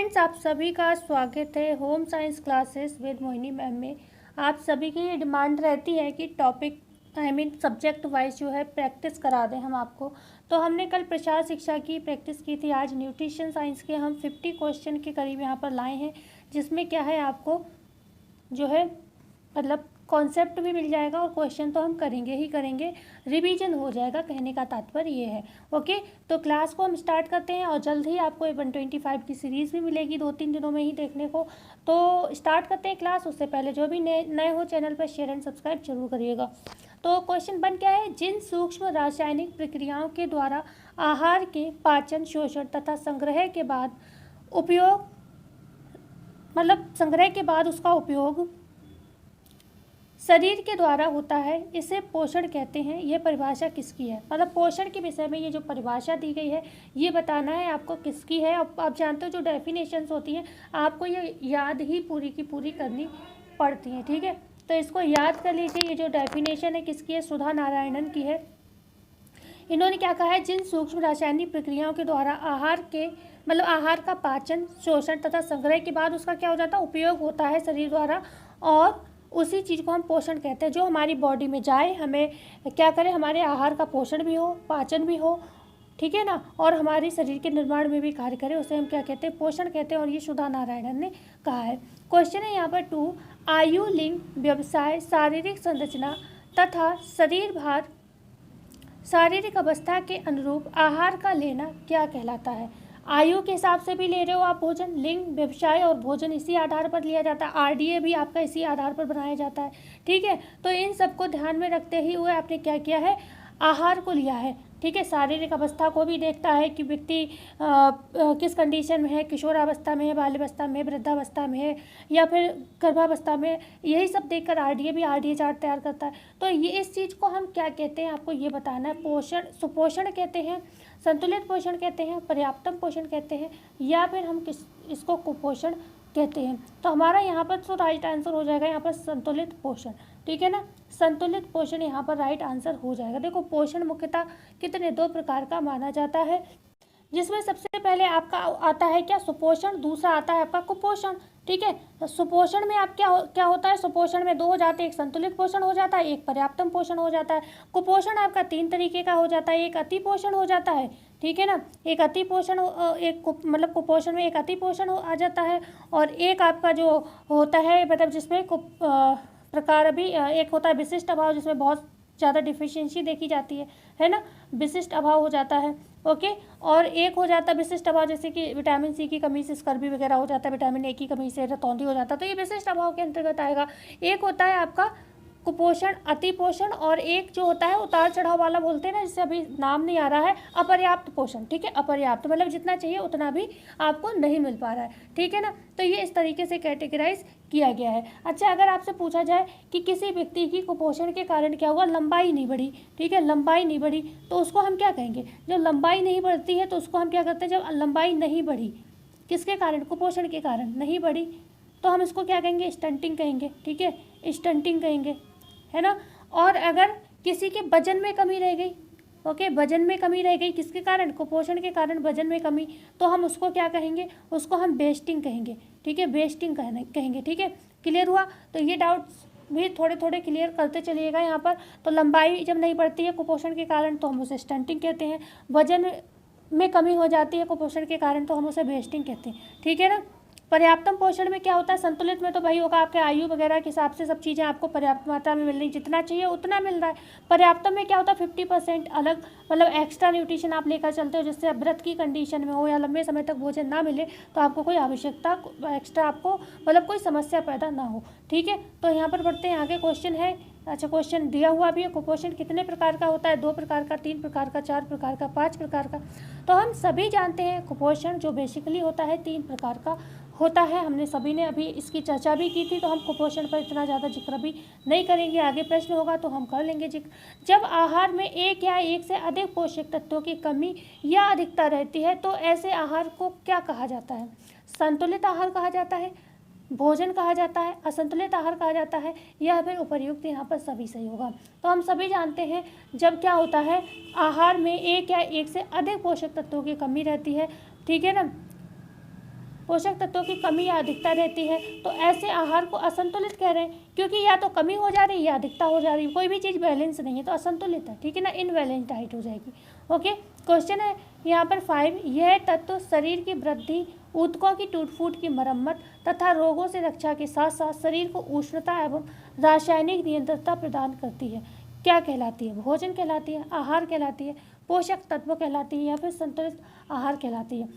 Friends, आप सभी का स्वागत है home science classes with Mohini ma'am में। आप सभी की ये डिमांड रहती है कि टॉपिक सब्जेक्ट वाइज जो है प्रैक्टिस करा दें हम आपको। तो हमने कल प्रचार शिक्षा की प्रैक्टिस की थी। आज न्यूट्रिशन साइंस के हम 50 क्वेश्चन के करीब यहाँ पर लाए हैं, जिसमें क्या है आपको जो है मतलब कॉन्सेप्ट भी मिल जाएगा और क्वेश्चन तो हम करेंगे ही करेंगे, रिवीजन हो जाएगा। कहने का तात्पर्य ये है। ओके, तो क्लास को हम स्टार्ट करते हैं और जल्द ही आपको 125 की सीरीज़ भी मिलेगी 2-3 दिनों में ही देखने को। तो स्टार्ट करते हैं क्लास। उससे पहले जो भी नए हो चैनल पर शेयर एंड सब्सक्राइब जरूर करिएगा। तो क्वेश्चन बन क्या है, जिन सूक्ष्म रासायनिक प्रक्रियाओं के द्वारा आहार के पाचन, शोषण तथा संग्रह के बाद उपयोग संग्रह के बाद उसका उपयोग शरीर के द्वारा होता है, इसे पोषण कहते हैं। यह परिभाषा किसकी है? पोषण के विषय में ये जो परिभाषा दी गई है ये बताना है आपको किसकी है। आप जानते हो जो डेफिनेशंस होती हैं आपको ये याद ही पूरी की पूरी करनी पड़ती हैं, ठीक है। तो इसको याद कर लीजिए। ये जो डेफिनेशन है किसकी है? सुधा नारायणन की है। इन्होंने क्या कहा है, जिन सूक्ष्म रासायनिक प्रक्रियाओं के द्वारा आहार का पाचन, शोषण तथा संग्रह के बाद उसका क्या हो जाता है? उपयोग होता है शरीर द्वारा, और उसी चीज़ को हम पोषण कहते हैं। जो हमारी बॉडी में जाए, हमें क्या करे, हमारे आहार का पोषण भी हो, पाचन भी हो, ठीक है ना, और हमारे शरीर के निर्माण में भी कार्य करे, उसे हम क्या कहते हैं? पोषण कहते हैं। और ये सुधा नारायणन ने कहा है। क्वेश्चन है यहाँ पर 2, आयु, लिंग, व्यवसाय, शारीरिक संरचना तथा शरीर भार, शारीरिक अवस्था के अनुरूप आहार का लेना क्या कहलाता है? आयु के हिसाब से भी ले रहे हो आप भोजन, लिंग, व्यवसाय और भोजन इसी आधार पर लिया जाता है। आरडीए भी आपका इसी आधार पर बनाया जाता है, ठीक है। तो इन सबको ध्यान में रखते ही हुए आपने क्या किया है? आहार को लिया है, ठीक है। शारीरिक अवस्था को भी देखता है कि व्यक्ति किस कंडीशन में है, किशोरावस्था में है, बाल्यावस्था में है, वृद्धावस्था में है, या फिर गर्भावस्था में, यही सब देखकर आरडीए भी आरडीए चार्ट तैयार करता है। तो ये इस चीज़ को हम क्या कहते हैं आपको ये बताना है। पोषण, सुपोषण कहते हैं, संतुलित पोषण कहते हैं, पर्याप्तम पोषण कहते हैं, या फिर हम इसको कुपोषण कहते हैं। तो हमारा यहाँ पर तो राइट आंसर हो जाएगा यहाँ पर संतुलित पोषण, ठीक है ना। संतुलित पोषण यहाँ पर राइट आंसर हो जाएगा। देखो, पोषण मुख्यतः कितने 2 प्रकार का माना जाता है, जिसमें सबसे पहले आपका आता है क्या? सुपोषण। दूसरा आता है आपका कुपोषण, ठीक है। तो सुपोषण में आप क्या होता है? सुपोषण में 2 हो जाते हैं, एक संतुलित पोषण हो जाता है, एक पर्याप्तम पोषण हो जाता है। कुपोषण आपका 3 तरीके का हो जाता है, एक अति पोषण हो जाता है, ठीक है ना। एक अति पोषण, कुपोषण में एक अति पोषण आ जाता है, और एक आपका जो होता है जिसमें प्रकार भी एक होता है विशिष्ट अभाव, जिसमें बहुत ज़्यादा डिफिशियंसी देखी जाती है ना, विशिष्ट अभाव हो जाता है। ओके, और एक हो जाता है विशिष्ट अभाव, जैसे कि विटामिन सी की कमी से स्कर्वी वगैरह हो जाता है, विटामिन ए की कमी से रतौंधी हो जाता है, तो ये विशिष्ट अभाव के अंतर्गत आएगा। एक होता है आपका कुपोषण, अति पोषण, और एक जो होता है उतार चढ़ाव वाला बोलते हैं ना, जिससे अभी नाम नहीं आ रहा है, अपर्याप्त पोषण, ठीक है। अपर्याप्त जितना चाहिए उतना भी आपको नहीं मिल पा रहा है, ठीक है ना। तो ये इस तरीके से कैटेगराइज किया गया है। अच्छा, अगर आपसे पूछा जाए कि किसी व्यक्ति की कुपोषण के कारण क्या हुआ? लंबाई नहीं बढ़ी, ठीक है, लंबाई नहीं बढ़ी, तो उसको हम क्या कहेंगे? जब लंबाई नहीं बढ़ती है तो उसको हम क्या करते हैं? जब लंबाई नहीं बढ़ी, किसके कारण? कुपोषण के कारण नहीं बढ़ी, तो हम इसको क्या कहेंगे? स्टंटिंग कहेंगे, ठीक है, स्टंटिंग कहेंगे, है ना। और अगर किसी के वजन में कमी रह गई, ओके, वजन में कमी रह गई, किसके कारण? कुपोषण के कारण वजन में कमी, तो हम उसको क्या कहेंगे? उसको हम वेस्टिंग कहेंगे, ठीक है, वेस्टिंग कहेंगे, ठीक है। क्लियर हुआ? तो ये डाउट्स भी थोड़े थोड़े क्लियर करते चलिएगा यहाँ पर। तो लंबाई जब नहीं बढ़ती है कुपोषण के कारण तो हम उसे स्टंटिंग कहते हैं, वजन में कमी हो जाती है कुपोषण के कारण तो हम उसे वेस्टिंग कहते हैं, ठीक है ना। पर्याप्तम पोषण में क्या होता है? संतुलित में तो भाई होगा आपके आयु वगैरह के हिसाब से सब चीज़ें आपको पर्याप्त मात्रा में मिल रही, जितना चाहिए उतना मिल रहा है। पर्याप्तम में क्या होता है? 50% अलग एक्स्ट्रा न्यूट्रिशन आप लेकर चलते हो, जिससे आप व्रत की कंडीशन में हो या लंबे समय तक भोजन ना मिले तो आपको कोई आवश्यकता एक्स्ट्रा आपको कोई समस्या पैदा ना हो, ठीक है। तो यहाँ पर बढ़ते हैं आगे। क्वेश्चन है, अच्छा क्वेश्चन दिया हुआ भी है, कुपोषण कितने प्रकार का होता है? 2 प्रकार का, 3 प्रकार का, 4 प्रकार का, 5 प्रकार का। तो हम सभी जानते हैं कुपोषण जो बेसिकली होता है 3 प्रकार का होता है। हमने सभी ने अभी इसकी चर्चा भी की थी, तो हम कुपोषण पर इतना ज़्यादा जिक्र भी नहीं करेंगे। आगे प्रश्न होगा तो हम कर लेंगे जिक्र। जब आहार में एक या एक से अधिक पोषक तत्वों की कमी या अधिकता रहती है तो ऐसे आहार को क्या कहा जाता है? संतुलित आहार कहा जाता है, भोजन कहा जाता है, असंतुलित आहार कहा जाता है, या फिर उपर्युक्त? यहाँ पर सभी सही होगा। तो हम सभी जानते हैं जब क्या होता है, आहार में एक या एक से अधिक पोषक तत्वों की कमी रहती है, ठीक है ना, पोषक तत्वों की कमी या अधिकता रहती है तो ऐसे आहार को असंतुलित कह रहे हैं, क्योंकि या तो कमी हो जा रही है या अधिकता हो जा रही है, कोई भी चीज़ बैलेंस नहीं है तो असंतुलित है, ठीक है ना, इनबैलेंस डाइट हो जाएगी। ओके, क्वेश्चन है यहाँ पर 5, यह तत्व शरीर की वृद्धि, ऊतकों की टूट फूट की मरम्मत तथा रोगों से रक्षा के साथ साथ शरीर को उष्णता एवं रासायनिक नियंत्रणता प्रदान करती है। क्या कहलाती है? भोजन कहलाती है, आहार कहलाती है, पोषक तत्व कहलाती है या फिर संतुलित आहार कहलाती है।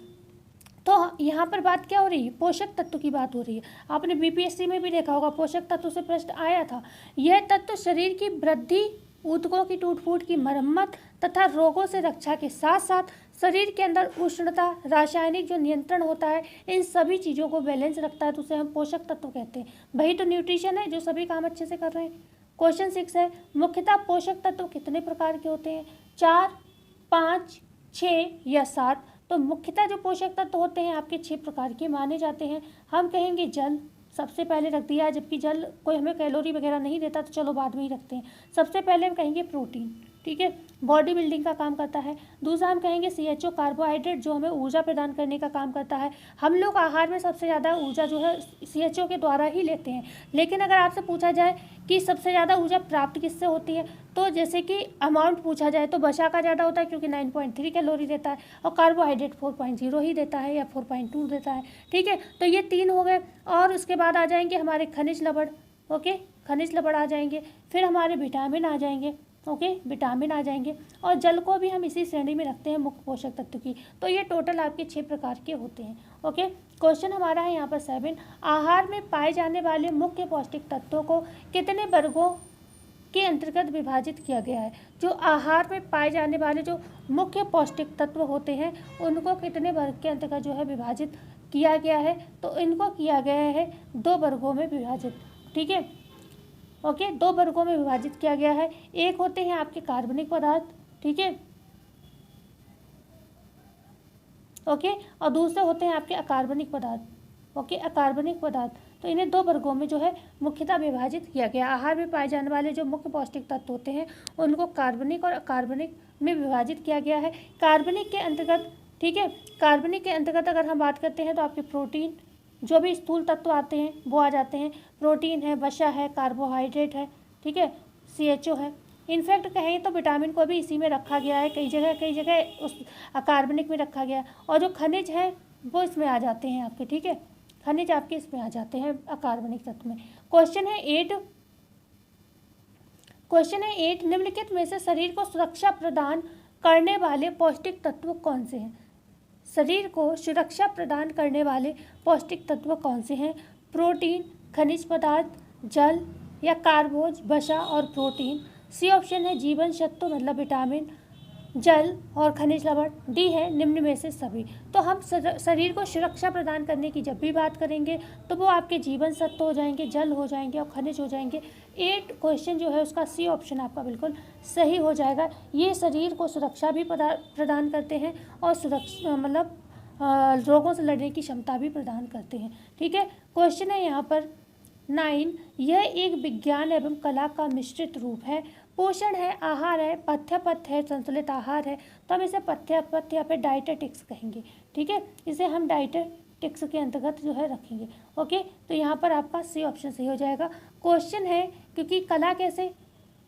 तो यहाँ पर बात क्या हो रही है? पोषक तत्व की बात हो रही है। आपने बीपीएससी में भी देखा होगा, पोषक तत्व से प्रश्न आया था। यह तत्व शरीर की वृद्धि, ऊतकों की टूट फूट की मरम्मत तथा रोगों से रक्षा के साथ साथ शरीर के अंदर उष्णता, रासायनिक जो नियंत्रण होता है, इन सभी चीज़ों को बैलेंस रखता है, तो उसे हम पोषक तत्व कहते हैं। वही तो न्यूट्रिशन है जो सभी काम अच्छे से कर रहे हैं। क्वेश्चन 6 है, मुख्यतः पोषक तत्व कितने प्रकार के होते हैं? 4, 5, 6 या 7? तो मुख्यतः जो पोषक तत्व होते हैं आपके 6 प्रकार के माने जाते हैं। हम कहेंगे जल सबसे पहले रख दिया है, जबकि जल कोई हमें कैलोरी वगैरह नहीं देता तो चलो बाद में ही रखते हैं। सबसे पहले हम कहेंगे प्रोटीन, ठीक है, बॉडी बिल्डिंग का काम करता है। दूसरा हम कहेंगे CHO, कार्बोहाइड्रेट, जो हमें ऊर्जा प्रदान करने का काम करता है। हम लोग आहार में सबसे ज़्यादा ऊर्जा जो है CHO के द्वारा ही लेते हैं। लेकिन अगर आपसे पूछा जाए कि सबसे ज़्यादा ऊर्जा प्राप्त किससे होती है, तो जैसे कि अमाउंट पूछा जाए तो वसा का ज़्यादा होता है, क्योंकि 9.3 कैलोरी देता है, और कार्बोहाइड्रेट 4.0 ही देता है या 4.2 देता है, ठीक है। तो ये 3 हो गए, और उसके बाद आ जाएंगे हमारे खनिज लवण, ओके, खनिज लवण आ जाएंगे, फिर हमारे विटामिन आ जाएंगे, ओके, विटामिन आ जाएंगे, और जल को भी हम इसी श्रेणी में रखते हैं मुख्य पोषक तत्व की। तो ये टोटल आपके 6 प्रकार के होते हैं। ओके, क्वेश्चन हमारा है यहाँ पर 7, आहार में पाए जाने वाले मुख्य पौष्टिक तत्वों को कितने वर्गों के अंतर्गत विभाजित किया गया है? जो आहार में पाए जाने वाले जो मुख्य पौष्टिक तत्व होते हैं उनको कितने वर्ग के अंतर्गत जो है विभाजित किया गया है? तो इनको किया गया है 2 वर्गों में विभाजित, ठीक है, ओके, 2 वर्गों में विभाजित किया गया है। एक होते हैं आपके कार्बनिक पदार्थ, ठीक है, ओके, और दूसरे होते हैं आपके अकार्बनिक पदार्थ, ओके, अकार्बनिक पदार्थ। तो इन्हें 2 वर्गों में जो है मुख्यतः विभाजित किया गया। आहार में पाए जाने वाले जो मुख्य पौष्टिक तत्व होते हैं उनको कार्बनिक और अकार्बनिक में विभाजित किया गया है। कार्बनिक के अंतर्गत, ठीक है, कार्बनिक के अंतर्गत अगर हम बात करते हैं तो आपके प्रोटीन, जो भी स्थूल तत्व आते हैं वो आ जाते हैं। प्रोटीन है, वसा है, कार्बोहाइड्रेट है, ठीक है, CHO है। इनफैक्ट कहें तो विटामिन को भी इसी में रखा गया है, कई जगह उस अकार्बनिक में रखा गया है। और जो खनिज है वो इसमें आ जाते हैं आपके, ठीक है, खनिज आपके इसमें आ जाते हैं अकार्बनिक तत्व में। क्वेश्चन है 8, निम्नलिखित में से शरीर को सुरक्षा प्रदान करने वाले पौष्टिक तत्व कौन से हैं? शरीर को सुरक्षा प्रदान करने वाले पौष्टिक तत्व कौन से हैं? प्रोटीन, खनिज पदार्थ, जल या कार्बोज, वसा और प्रोटीन। सी ऑप्शन है जीवन सत्व मतलब विटामिन, जल और खनिज लवण। डी है निम्न में से सभी। तो हम शरीर को सुरक्षा प्रदान करने की जब भी बात करेंगे तो वो आपके जीवन सत्व हो जाएंगे, जल हो जाएंगे और खनिज हो जाएंगे। 8 क्वेश्चन जो है उसका सी ऑप्शन आपका बिल्कुल सही हो जाएगा। ये शरीर को सुरक्षा भी प्रदान करते हैं और सुरक्षा मतलब रोगों से लड़ने की क्षमता भी प्रदान करते हैं। ठीक है, क्वेश्चन है यहाँ पर 9, यह एक विज्ञान एवं कला का मिश्रित रूप है। पोषण है, आहार है, पथ्य है, संतुलित आहार है। तो हम इसे पथ्य या फिर डाइटेटिक्स कहेंगे। ठीक है, इसे हम डाइटेटिक्स के अंतर्गत जो है रखेंगे। ओके, तो यहाँ पर आपका सी ऑप्शन सही हो जाएगा। क्वेश्चन है क्योंकि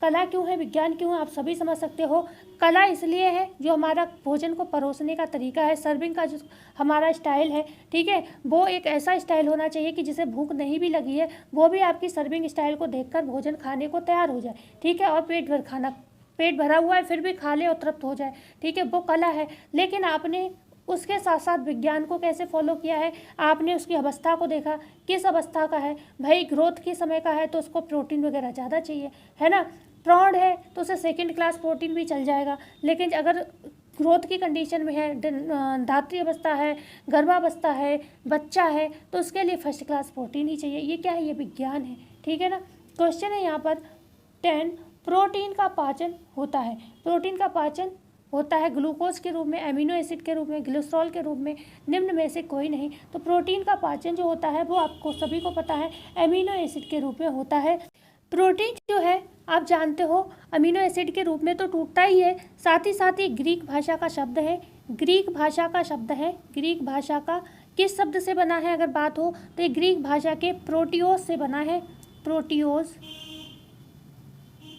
कला क्यों है, विज्ञान क्यों है, आप सभी समझ सकते हो। कला इसलिए है जो हमारा भोजन को परोसने का तरीका है, सर्विंग का जो हमारा स्टाइल है, ठीक है, वो एक ऐसा स्टाइल होना चाहिए कि जिसे भूख नहीं भी लगी है वो भी आपकी सर्विंग स्टाइल को देखकर भोजन खाने को तैयार हो जाए। ठीक है, और पेट भरा हुआ है फिर भी खा ले और तृप्त हो जाए। ठीक है, वो कला है। लेकिन आपने उसके साथ साथ विज्ञान को कैसे फॉलो किया है, आपने उसकी अवस्था को देखा, किस अवस्था का है। भाई ग्रोथ के समय का है तो उसको प्रोटीन वगैरह ज़्यादा चाहिए, है ना। प्रौढ़ है तो उसे सेकंड क्लास प्रोटीन भी चल जाएगा। लेकिन अगर ग्रोथ की कंडीशन में है, धात्री अवस्था है, गर्भावस्था है, बच्चा है, तो उसके लिए फर्स्ट क्लास प्रोटीन ही चाहिए। ये क्या है, ये विज्ञान है। ठीक है ना। क्वेश्चन है यहाँ पर 10, प्रोटीन का पाचन होता है। प्रोटीन का पाचन होता है ग्लूकोज के रूप में, अमीनो एसिड के रूप में, ग्लिसरॉल के रूप में, निम्न में से कोई नहीं। तो प्रोटीन का पाचन जो होता है वो आपको सभी को पता है अमीनो एसिड के रूप में होता है। प्रोटीन जो है आप जानते हो अमीनो एसिड के रूप में तो टूटता ही है, साथ ही ग्रीक भाषा का शब्द है, ग्रीक भाषा का किस शब्द से बना है अगर बात हो तो ये ग्रीक भाषा के प्रोटियोस से बना है, प्रोटियोस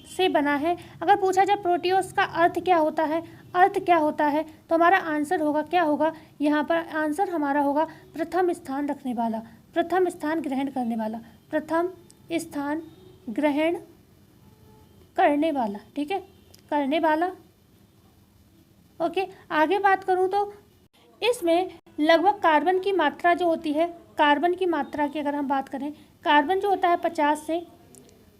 से बना है। अगर पूछा जाए प्रोटियोस का अर्थ क्या होता है, अर्थ क्या होता है, तो हमारा आंसर होगा, क्या होगा यहाँ पर आंसर हमारा होगा प्रथम स्थान रखने वाला, प्रथम स्थान ग्रहण करने वाला, प्रथम स्थान ग्रहण करने वाला, ठीक है, करने वाला। ओके, आगे बात करूँ तो इसमें लगभग कार्बन की मात्रा जो होती है, कार्बन की मात्रा की अगर हम बात करें, कार्बन जो होता है 50 से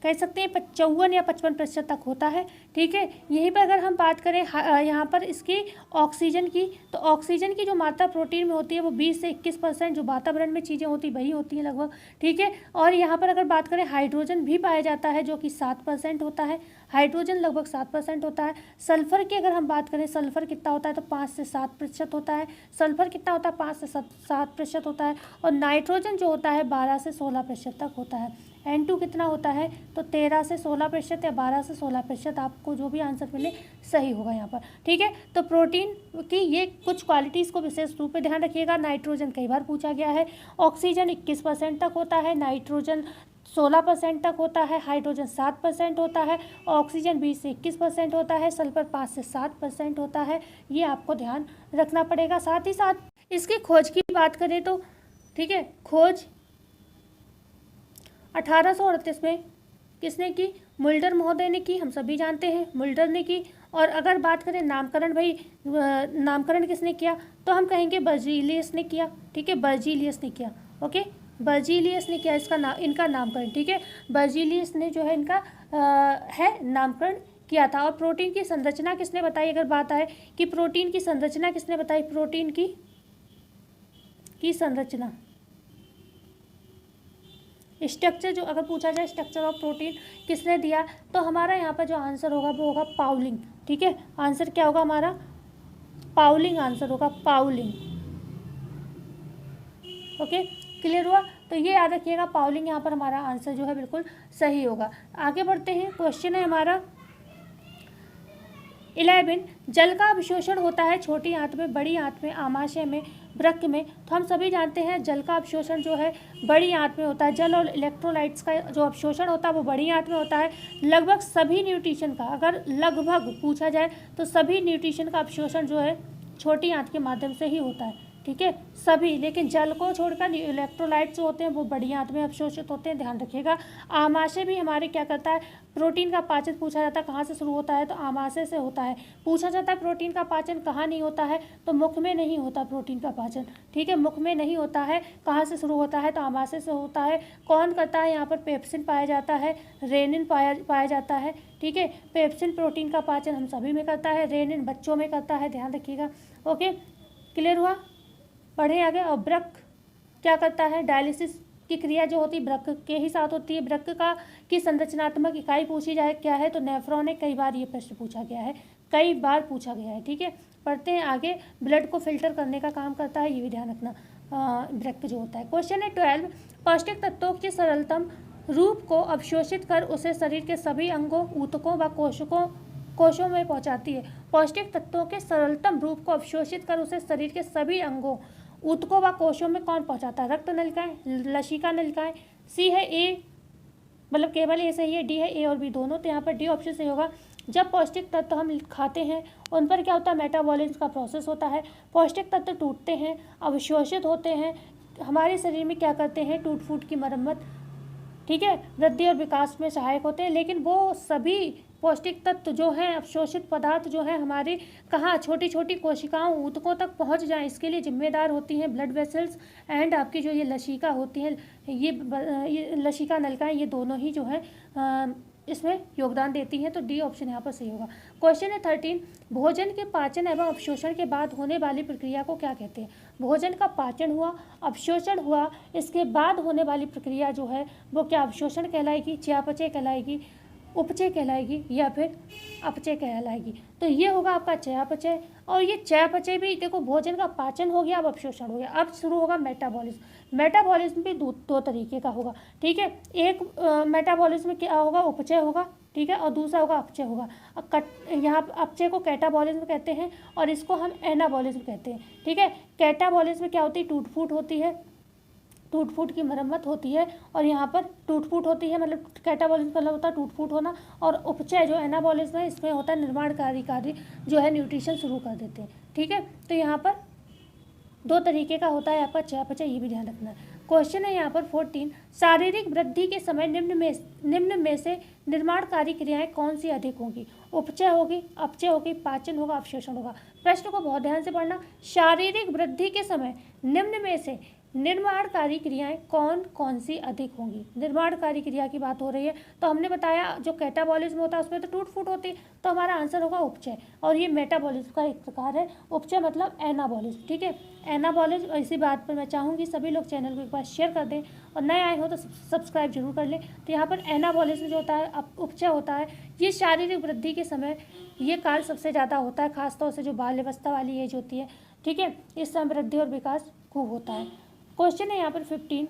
कह सकते हैं 54 या 55% तक होता है, ठीक है। यहीं पर अगर हम बात करें यहाँ पर इसकी ऑक्सीजन की, तो ऑक्सीजन की जो मात्रा प्रोटीन में होती है वो 20 से 21%, जो वातावरण में चीज़ें होती वही होती हैं लगभग, ठीक है। और यहाँ पर अगर बात करें हाइड्रोजन भी पाया जाता है जो कि 7% होता है, हाइड्रोजन लगभग 7% होता है। सल्फर की अगर हम बात करें, सल्फर कितना होता है तो 5 से 7% होता है, सल्फर कितना होता है 5 से 7% होता है। और नाइट्रोजन जो होता है 12 से 16% तक होता है। N2 कितना होता है तो 13 से 16% या 12 से 16%, आपको जो भी आंसर मिले सही होगा यहाँ पर, ठीक है। तो प्रोटीन की ये कुछ क्वालिटीज़ को विशेष रूप में ध्यान रखिएगा। नाइट्रोजन कई बार पूछा गया है, ऑक्सीजन 21% तक होता है, नाइट्रोजन 16% तक होता है, हाइड्रोजन 7% होता है, ऑक्सीजन 20 से 21% होता है, सल्फर 5 से 7% होता है। ये आपको ध्यान रखना पड़ेगा। साथ ही साथ इसकी खोज की बात करें तो, ठीक है, खोज 1838 में किसने की, मुल्डर महोदय ने की, हम सभी जानते हैं मुल्डर ने की। और अगर बात करें नामकरण, भाई नामकरण किसने किया तो हम कहेंगे बर्जीलियस ने किया, ठीक है, बर्जीलियस ने किया, ओके, बर्जीलियस ने किया इसका इनका नामकरण, ठीक है, बर्जीलियस ने जो है इनका है नामकरण किया था। और प्रोटीन की संरचना किसने बताई, अगर बात आए कि प्रोटीन की संरचना किसने बताई, प्रोटीन की संरचना, स्ट्रक्चर जो अगर पूछा जाए स्ट्रक्चर ऑफ प्रोटीन किसने दिया, तो हमारा यहाँ पर जो आंसर होगा वो होगा पाउलिंग, ठीक है। आंसर क्या होगा हमारा, पाउलिंग आंसर होगा, पाउलिंग, ओके, क्लियर हुआ। तो ये याद रखिएगा, पाउलिंग यहाँ पर हमारा आंसर जो है बिल्कुल सही होगा। आगे बढ़ते हैं, क्वेश्चन है हमारा 11, जल का अवशोषण होता है छोटी आंत में, बड़ी आंत में, आमाशय में, वृक्क में। तो हम सभी जानते हैं जल का अवशोषण जो है बड़ी आंत में होता है। जल और इलेक्ट्रोलाइट्स का जो अवशोषण होता है वो बड़ी आंत में होता है। लगभग सभी न्यूट्रिशन का, अगर लगभग पूछा जाए तो सभी न्यूट्रिशन का अवशोषण जो है छोटी आंत के माध्यम से ही होता है, ठीक है, सभी। लेकिन जल को छोड़कर इलेक्ट्रोलाइट्स जो होते हैं वो बड़ी आंत में अवशोषित होते हैं, ध्यान रखिएगा। आमाशय भी हमारे क्या करता है, प्रोटीन का पाचन पूछा जाता है कहाँ से शुरू होता है तो आमाशय से होता है। पूछा जाता है प्रोटीन का पाचन कहाँ नहीं होता है तो मुख में नहीं होता प्रोटीन का पाचन, ठीक है, मुख में नहीं होता है। कहाँ से शुरू होता है तो आमाशय से होता है। कौन करता है, यहाँ पर पेप्सिन पाया जाता है, रेनिन पाया जाता है, ठीक है। पेप्सिन प्रोटीन का पाचन हम सभी में करता है, रेनिन बच्चों में करता है, ध्यान रखिएगा, ओके, क्लियर हुआ। पढ़े आगे। और वृक्क क्या करता है, डायलिसिस की क्रिया जो होती है वृक्क के ही साथ होती है। वृक्क का की संरचनात्मक इकाई पूछी जाए क्या है तो नेफ्रॉन है। कई बार ये प्रश्न पूछा गया है, कई बार पूछा गया है, ठीक है। पढ़ते हैं आगे। ब्लड को फिल्टर करने का काम करता है, ये भी ध्यान रखना, वृक्क जो होता है। क्वेश्चन है 12, पौष्टिक तत्वों के सरलतम रूप को अवशोषित कर उसे शरीर के सभी अंगों, ऊतकों व कोशों में पहुंचाती है। पौष्टिक तत्वों के सरलतम रूप को अवशोषित कर उसे शरीर के सभी अंगों, ऊतकों व कोशों में कौन पहुंचाता है, रक्त नलिकाएं, लसिका नलिकाएं। सी है ए, मतलब केवल ए सही है, डी है ए और बी दोनों, तो यहाँ पर डी ऑप्शन सही होगा। जब पौष्टिक तत्व हम खाते हैं उन पर क्या होता है, मेटाबॉलिज्म का प्रोसेस होता है। पौष्टिक तत्व टूटते हैं, अवशोषित होते हैं, हमारे शरीर में क्या करते हैं, टूट फूट की मरम्मत, ठीक है, वृद्धि और विकास में सहायक होते हैं। लेकिन वो सभी पौष्टिक तत्व जो हैं, अवशोषित पदार्थ जो हैं हमारे कहाँ, छोटी छोटी कोशिकाओं, ऊतकों तक पहुँच जाएं, इसके लिए जिम्मेदार होती हैं ब्लड वेसल्स एंड आपकी जो ये लसिका होती हैं, ये लसिका नलिकाएं, ये दोनों ही जो है इसमें योगदान देती हैं। तो डी ऑप्शन यहाँ पर सही होगा। क्वेश्चन है 13, भोजन के पाचन एवं अवशोषण के बाद होने वाली प्रक्रिया को क्या कहते हैं। भोजन का पाचन हुआ, अवशोषण हुआ, इसके बाद होने वाली प्रक्रिया जो है वो क्या अवशोषण कहलाएगी, चयापचय कहलाएगी, उपचय कहलाएगी या फिर अपचय कहलाएगी। तो ये होगा आपका चयापचय। और ये चयापचय भी देखो, भोजन का पाचन हो गया, अब अवशोषण हो गया, अब शुरू होगा मेटाबॉलिज्म। मेटाबॉलिज्म भी दो तरीके का होगा, ठीक है। एक मेटाबॉलिज्म में क्या होगा, उपचय होगा, ठीक है, और दूसरा होगा अपचय होगा। यहाँ अपचय को कैटाबॉलिज्म कहते हैं और इसको हम एनाबॉलिज्म कहते हैं। ठीक है, कैटाबॉलिज्म में क्या होती है, टूट फूट होती है, टूट फूट की मरम्मत होती है, और यहाँ पर टूट फूट होती है मतलब कैटाबॉलिज्म का मतलब होता है टूट फूट होना, और उपचय जो एनाबॉलिज्म है इसमें होता है निर्माणकारी कार्य जो है न्यूट्रिशन शुरू कर देते हैं। ठीक है, तो यहाँ पर दो तरीके का होता है आपका चयापचय, ये भी ध्यान रखना है। क्वेश्चन है यहाँ पर 14, शारीरिक वृद्धि के समय निम्न में से निर्माणकारी क्रियाएं कौन सी अधिक होंगी? उपचय होगी, अपचय होगी, पाचन होगा, अवशोषण होगा। प्रश्न को बहुत ध्यान से पढ़ना। शारीरिक वृद्धि के समय निम्न में से निर्माणकारी क्रियाएं कौन कौन सी अधिक होंगी? निर्माणकारी क्रिया की बात हो रही है, तो हमने बताया जो कैटाबॉलिज्म होता है उसमें तो टूट फूट होती है, तो हमारा आंसर होगा उपचय, और ये मेटाबॉलिज्म का एक प्रकार है। उपचय मतलब एनाबॉलिज्म। ठीक है, एनाबॉलिज्म। इसी बात पर मैं चाहूँगी सभी लोग चैनल को एक बार शेयर कर दें, और नए आए हो तो सब्सक्राइब जरूर कर लें। तो यहाँ पर एनाबॉलिज्म जो होता है, उपचय होता है, ये शारीरिक वृद्धि के समय ये कार्य सबसे ज़्यादा होता है, खासतौर से जो बाल्यावस्था वाली एज होती है। ठीक है, इस समय वृद्धि और विकास खूब होता है। क्वेश्चन है यहाँ पर 15,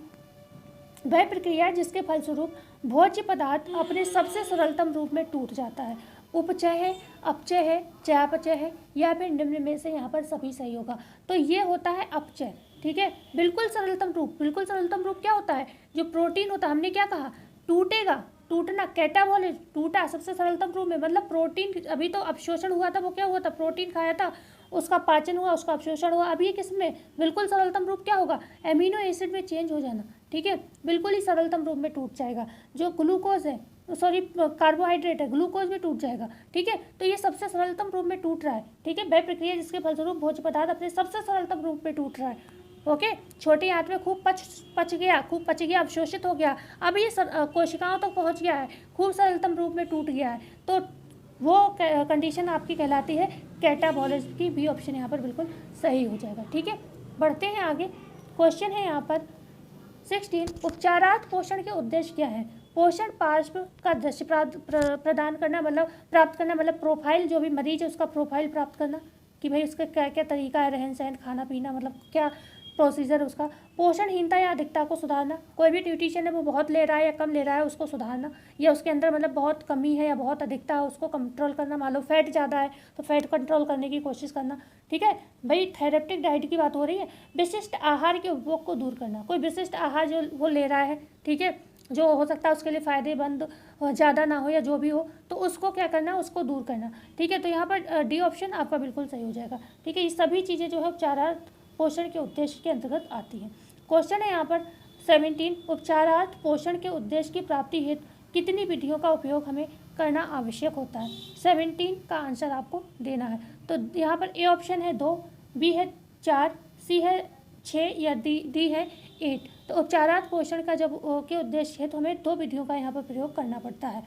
वह प्रक्रिया जिसके फलस्वरूप भोज्य पदार्थ अपने सबसे सरलतम रूप में टूट जाता है? उपचय है, अपचय है, चयापचय है, या फिर निम्न में से यहाँ पर सभी सही होगा? तो ये होता है अपचय। ठीक है, बिल्कुल सरलतम रूप। बिल्कुल सरलतम रूप क्या होता है? जो प्रोटीन होता है, हमने क्या कहा, टूटेगा, टूटना, कैटाबॉलिज्म, टूटा सबसे सरलतम रूप में, मतलब प्रोटीन, अभी तो अवशोषण हुआ था, वो क्या हुआ था, प्रोटीन खाया था, उसका पाचन हुआ, उसका अवशोषण हुआ। अभी किस में बिल्कुल सरलतम रूप क्या होगा? एमिनो एसिड में चेंज हो जाना। ठीक है, बिल्कुल ही सरलतम रूप में टूट जाएगा। जो ग्लूकोज है, सॉरी कार्बोहाइड्रेट है, ग्लूकोज में टूट जाएगा। ठीक है, तो ये सबसे सरलतम रूप में टूट रहा है। ठीक है, वह प्रक्रिया जिसके फलस्वरूप भोज्य पदार्थ अपने सबसे सरलतम रूप में टूट रहा है। ओके, छोटी आंत में खूब पच गया, अवशोषित हो गया, अब ये कोशिकाओं तक पहुंच गया है, खूब सरलतम रूप में टूट गया है, तो वो कंडीशन आपकी कहलाती है कैटाबॉलिज्म की। बी ऑप्शन यहाँ पर बिल्कुल सही हो जाएगा। ठीक है, बढ़ते हैं आगे। क्वेश्चन है यहाँ पर 16, उपचारार्थ पोषण के उद्देश्य क्या है? पोषण पार्श्व का दृश्य प्रदान करना, मतलब प्राप्त करना, मतलब प्रोफाइल, जो भी मरीज है उसका प्रोफाइल प्राप्त करना कि भाई उसका क्या क्या तरीका है, रहन सहन, खाना पीना, मतलब क्या प्रोसीजर है उसका। पोषणहीनता या अधिकता को सुधारना, कोई भी न्यूट्रिशन है वो बहुत ले रहा है या कम ले रहा है उसको सुधारना, या उसके अंदर मतलब बहुत कमी है या बहुत अधिकता है उसको कंट्रोल करना। मान लो फैट ज़्यादा है तो फैट कंट्रोल करने की कोशिश करना। ठीक है भाई, थेरेप्टिक डाइट की बात हो रही है। विशिष्ट आहार के उपभोग को दूर करना, कोई विशिष्ट आहार जो वो ले रहा है, ठीक है, जो हो सकता है उसके लिए फ़ायदेमंद ज़्यादा ना हो या जो भी हो, तो उसको क्या करना, उसको दूर करना। ठीक है, तो यहाँ पर डी ऑप्शन आपका बिल्कुल सही हो जाएगा। ठीक है, ये सभी चीज़ें जो है उपचारार्थ पोषण के उद्देश्य के अंतर्गत आती है। क्वेश्चन है यहाँ पर 17, उपचारार्थ पोषण के उद्देश्य की प्राप्ति हेतु कितनी विधियों का उपयोग हमें करना आवश्यक होता है? 17 का आंसर आपको देना है। तो यहाँ पर ए ऑप्शन है 2, बी है 4, सी है 6 या डी है 8। तो उपचारार्थ पोषण का जब के उद्देश्य है तो हमें 2 विधियों का यहाँ पर प्रयोग करना पड़ता है,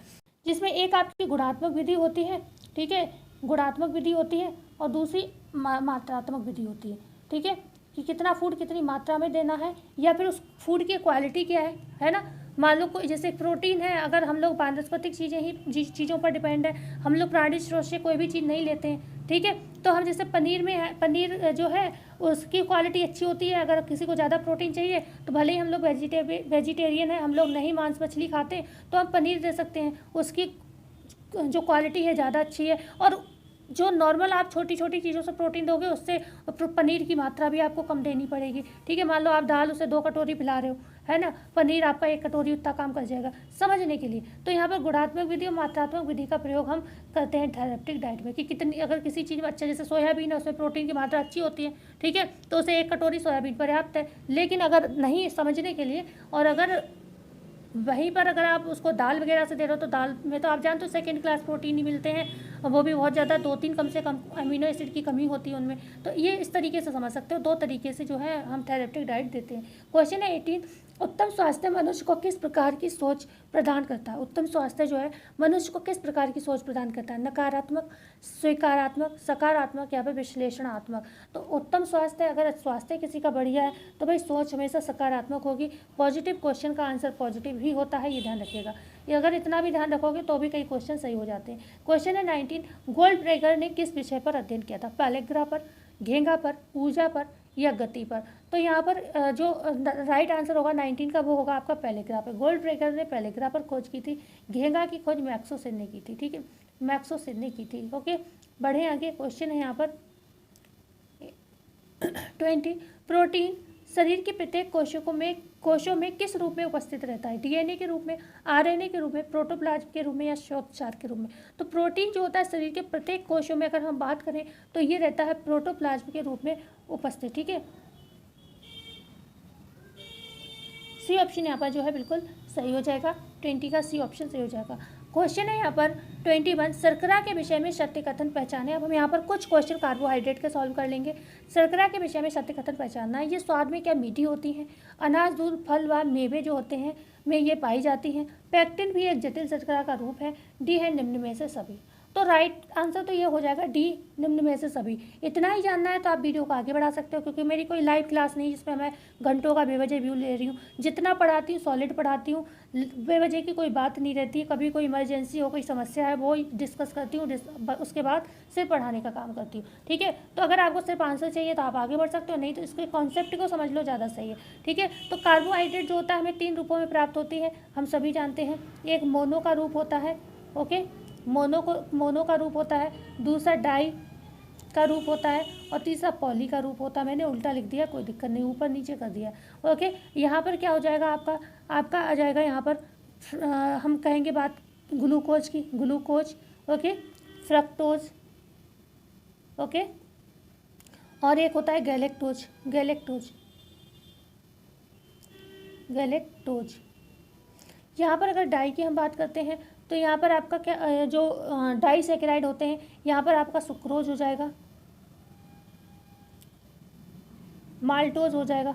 जिसमें एक आपकी गुणात्मक विधि होती है। ठीक है, गुणात्मक विधि होती है, और दूसरी मात्रात्मक विधि होती है। ठीक है, कि कितना फूड कितनी मात्रा में देना है, या फिर उस फूड की क्वालिटी क्या है ना। मान लो कोई जैसे प्रोटीन है, अगर हम लोग वानस्पतिक चीज़ें ही चीज़ों पर डिपेंड है, हम लोग प्राणी स्रोत से कोई भी चीज़ नहीं लेते हैं। ठीक है, तो हम जैसे पनीर में है, पनीर जो है उसकी क्वालिटी अच्छी होती है। अगर किसी को ज़्यादा प्रोटीन चाहिए तो भले ही हम लोग वेजिटेरियन है, हम लोग नहीं मांस मछली खाते, तो हम पनीर दे सकते हैं, उसकी जो क्वालिटी है ज़्यादा अच्छी है। और जो नॉर्मल आप छोटी छोटी चीज़ों से प्रोटीन दोगे उससे पनीर की मात्रा भी आपको कम देनी पड़ेगी। ठीक है, मान लो आप दाल उसे 2 कटोरी पिला रहे हो, है ना, पनीर आपका 1 कटोरी उतना काम कर जाएगा, समझने के लिए। तो यहाँ पर गुणात्मक विधि और मात्रात्मक विधि का प्रयोग हम करते हैं थेरेप्टिक डाइट में, कि कितनी, अगर किसी चीज़ में अच्छा, जैसे सोयाबीन है उसमें प्रोटीन की मात्रा अच्छी होती है, ठीक है, तो उसे 1 कटोरी सोयाबीन पर्याप्त है। लेकिन अगर नहीं, समझने के लिए, और अगर वहीं पर अगर आप उसको दाल वगैरह से दे रहे हो तो दाल में तो आप जानते हो 2nd क्लास प्रोटीन ही मिलते हैं, और वो भी बहुत ज़्यादा, 2-3 कम से कम अमीनो एसिड की कमी होती है उनमें। तो ये इस तरीके से समझ सकते हो, 2 तरीके से जो है हम थेरेप्टिक डाइट देते हैं। क्वेश्चन है 18, उत्तम स्वास्थ्य मनुष्य को किस प्रकार की सोच प्रदान करता है? उत्तम स्वास्थ्य जो है मनुष्य को किस प्रकार की सोच प्रदान करता है? नकारात्मक, स्वीकारात्मक, सकारात्मक, या फिर विश्लेषणात्मक? तो उत्तम स्वास्थ्य, अगर स्वास्थ्य किसी का बढ़िया है तो भाई सोच हमेशा सकारात्मक होगी। पॉजिटिव क्वेश्चन का आंसर पॉजिटिव ही होता है, ये ध्यान रखिएगा। ये अगर इतना भी ध्यान रखोगे तो भी कई क्वेश्चन सही हो जाते हैं। क्वेश्चन है 19, गोल्डब्रेगर ने किस विषय पर अध्ययन किया था? पैलेग्रा पर, घेंगा पर, ऊर्जा पर, या गति पर? तो यहाँ पर जो राइट आंसर होगा 19 का वो होगा आपका पैलीग्राफ है। गोल्ड ब्रेकर ने पैलीग्राफ पर खोज की थी। घेंगा की खोज मैक्सोसिन ने की थी, ठीक है, मैक्सोसिन ने की थी। ओके, बढ़े आगे। क्वेश्चन है यहाँ पर 20, प्रोटीन शरीर के प्रत्येक कोशों में किस रूप में उपस्थित रहता है? डीएनए के रूप में, आरएनए के रूप में, प्रोटोप्लाज्म के रूप में या श्वेतसार के रूप में? तो प्रोटीन जो होता है शरीर के प्रत्येक कोशों में अगर हम बात करें तो ये रहता है प्रोटोप्लाज्म के रूप में उपस्थित, ठीक है। सी ऑप्शन यहाँ पर जो है बिल्कुल सही हो जाएगा, 20 का सी ऑप्शन सही हो जाएगा। क्वेश्चन है यहाँ पर 21, शर्करा के विषय में सत्य कथन पहचाने। अब हम यहाँ पर कुछ क्वेश्चन कार्बोहाइड्रेट के सॉल्व कर लेंगे। शर्करा के विषय में सत्य कथन पहचानना है। ये स्वाद में क्या मीठी होती हैं? अनाज, दूध, फल व मेवे जो होते हैं में ये पाई जाती हैं। पेक्टिन भी एक जटिल शर्करा का रूप है। डी है निम्न में से सभी। तो राइट आंसर तो ये हो जाएगा डी, निम्न में से सभी। इतना ही जानना है तो आप वीडियो को आगे बढ़ा सकते हो, क्योंकि मेरी कोई लाइव क्लास नहीं जिसमें मैं घंटों का बेवजह व्यू ले रही हूँ। जितना पढ़ाती हूँ सॉलिड पढ़ाती हूँ, बेवजह की कोई बात नहीं रहती है। कभी कोई इमरजेंसी हो, कोई समस्या है, वो डिस्कस करती हूँ, उसके बाद सिर्फ पढ़ाने का काम करती हूँ, ठीक है। तो अगर आपको सिर्फ आंसर चाहिए तो आप आगे बढ़ सकते हो, नहीं तो इसके कॉन्सेप्ट को समझ लो, ज़्यादा सही है, ठीक है। तो कार्बोहाइड्रेट जो होता है हमें 3 रूपों में प्राप्त होती है, हम सभी जानते हैं। एक मोनो का रूप होता है, ओके, मोनो का रूप होता है, दूसरा डाई का रूप होता है और तीसरा पॉली का रूप होता है। मैंने उल्टा लिख दिया, कोई दिक्कत नहीं, ऊपर नीचे कर दिया, ओके। यहाँ पर क्या हो जाएगा आपका आ जाएगा यहाँ पर हम कहेंगे बात ग्लूकोज की, ग्लूकोज, ओके, फ्रक्टोज, ओके, और एक होता है गैलेक्टोज, गैलेक्टोज, गैलेक्टोज। यहाँ पर अगर डाई की हम बात करते हैं तो यहाँ पर आपका क्या जो डाइसैकेराइड होते हैं, यहाँ पर आपका सुक्रोज हो जाएगा, माल्टोज हो जाएगा,